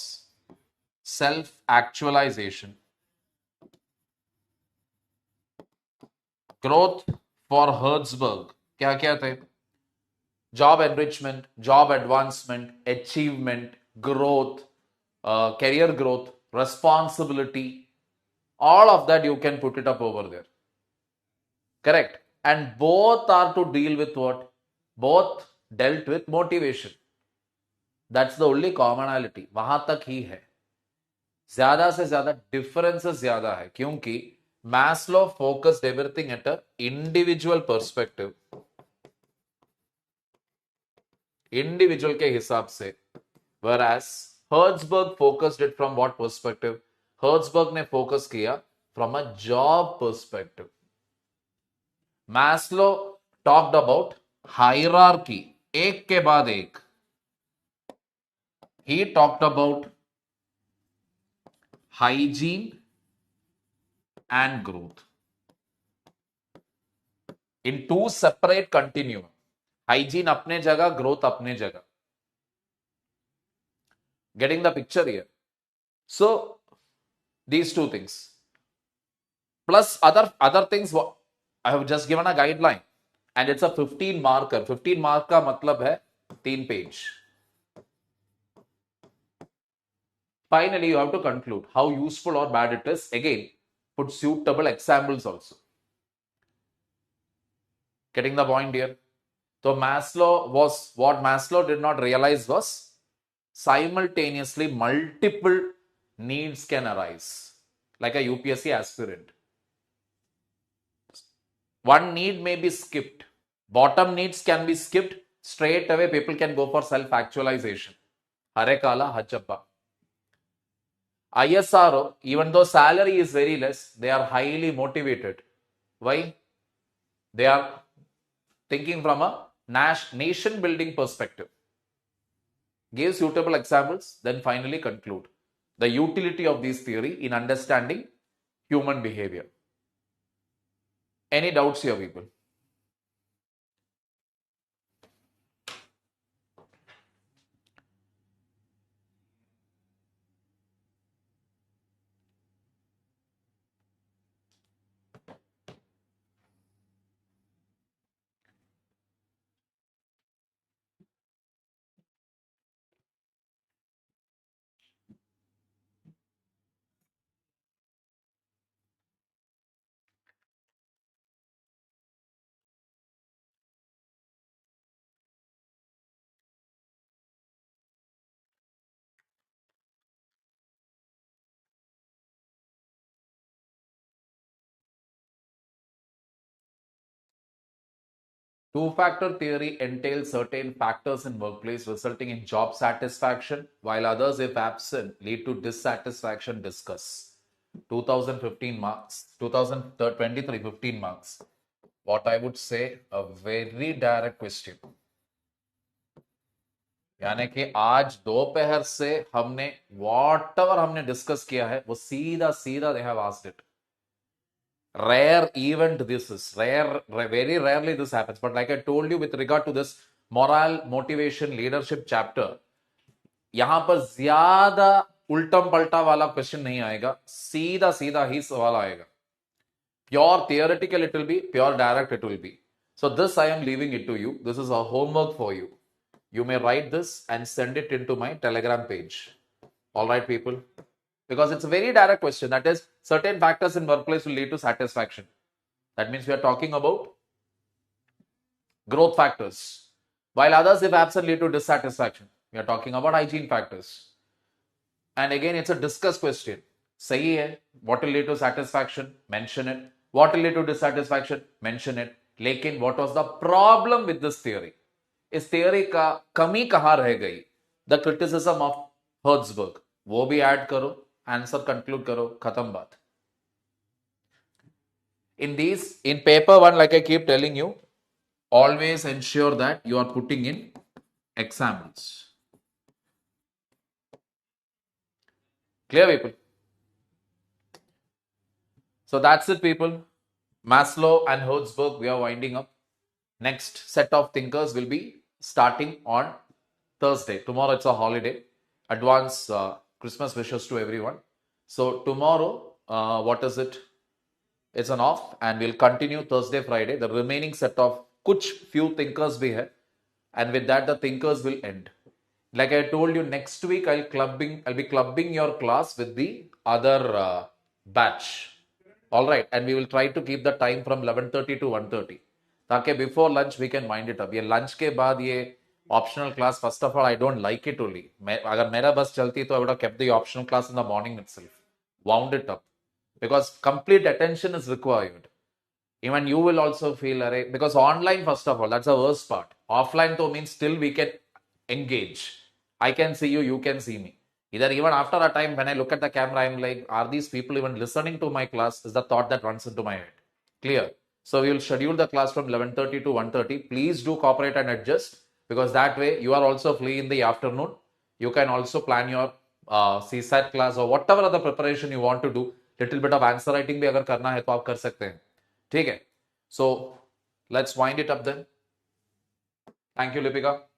Speaker 1: self actualization. Growth for Herzberg क्या क्या थे? Job enrichment, job advancement, achievement, growth, career growth, responsibility, all of that you can put it up over there. Correct? And both are to deal with what? Both dealt with motivation. That's the only commonality. वहां तक ही है. ज्यादा से ज्यादा differences ज्यादा है क्योंकि Maslow focused everything at a individual perspective, individual के हिसाब से. whereas Herzberg focused it from what perspective? Herzberg ने फोकस किया from a job perspective. Maslow talked about hierarchy, एक के बाद एक. He talked about hygiene and growth. in two separate continuum. Hygiene अपने जगह, growth अपने जगह. Getting the picture here. So these two things plus other things. I have just given a guideline and it's a 15 marker. 15 mark का मतलब है 3 page. Finally, you have to conclude how useful or bad it is. Again, put suitable examples also. Getting the point here? So what Maslow did not realize was simultaneously multiple needs can arise, like a UPSC aspirant. One need may be skipped. Bottom needs can be skipped. Straight away, people can go for self-actualization. Hare Kala, Hachappa. ISRO, even though salary is very less, they are highly motivated. Why? They are thinking from a nation building perspective. Give suitable examples, then finally conclude the utility of this theory in understanding human behavior. Any doubts here, people? Two-factor theory entails certain factors in workplace resulting in job satisfaction, while others, if absent, lead to dissatisfaction. Discuss. 2015 marks, 2023 15 marks. What I would say, a very direct question. यानी कि आज दोपहर से हमने whatever हमने discuss किया है वो सीधा सीधा they have asked it. Rare event this is. Very rarely this happens. But like I told you with regard to this moral, motivation, leadership chapter, यहां पर ज्यादा उल्टम पलटा वाला क्वेश्चन नहीं आएगा, सीधा सीधा ही सवाल आएगा. Pure theoretical it will be, pure direct it will be. So this I am leaving it to you. This is a homework for you. You may write this and send it into my Telegram page. All right, people? Because it's a very direct question. That is, certain factors in workplace will lead to satisfaction. That means we are talking about growth factors. While others, if absent, lead to dissatisfaction. We are talking about hygiene factors. And again, it's a discuss question. Sahi hai. What will lead to satisfaction? Mention it. What will lead to dissatisfaction? Mention it. Lekin, what was the problem with this theory? इस theory का कमी कहाँ रह गई? The criticism of Hertzberg. वो भी add करो. Answer conclude करो. खत्म बात. In paper one, like I keep telling you, always ensure that you are putting in examples. Clear, people? So that's it, people. Maslow and Hertzberg, we are winding up. Next set of thinkers will be starting on Thursday. Tomorrow it's a holiday. Advance Christmas wishes to everyone. So tomorrow, what is it? It's an off and we'll continue Thursday, Friday. The remaining set of kuch few thinkers we have. And with that, the thinkers will end. Like I told you, next week I'll be clubbing your class with the other batch. All right. And we will try to keep the time from 11:30 to 1:30. ताकि before lunch we can wind it up. ये lunch के बाद ये optional class, first of all, I don't like it only. अगर मेरा बस चलती तो I would have kept the optional class in the morning itself. Wound it up. Because complete attention is required. Even you will also feel, because online, first of all, that's the worst part. Offline though means still we can engage. I can see you, you can see me. Either even after a time when I look at the camera, I'm like, are these people even listening to my class? Is the thought that runs into my head. Clear? So we will schedule the class from 11:30 to 1:30. Please do cooperate and adjust because that way you are also free in the afternoon. You can also plan your CSAT class or whatever other preparation you want to do. Little bit of answer writing भी अगर करना है तो आप कर सकते हैं. ठीक है? So Let's wind it up then. Thank you, Lipika.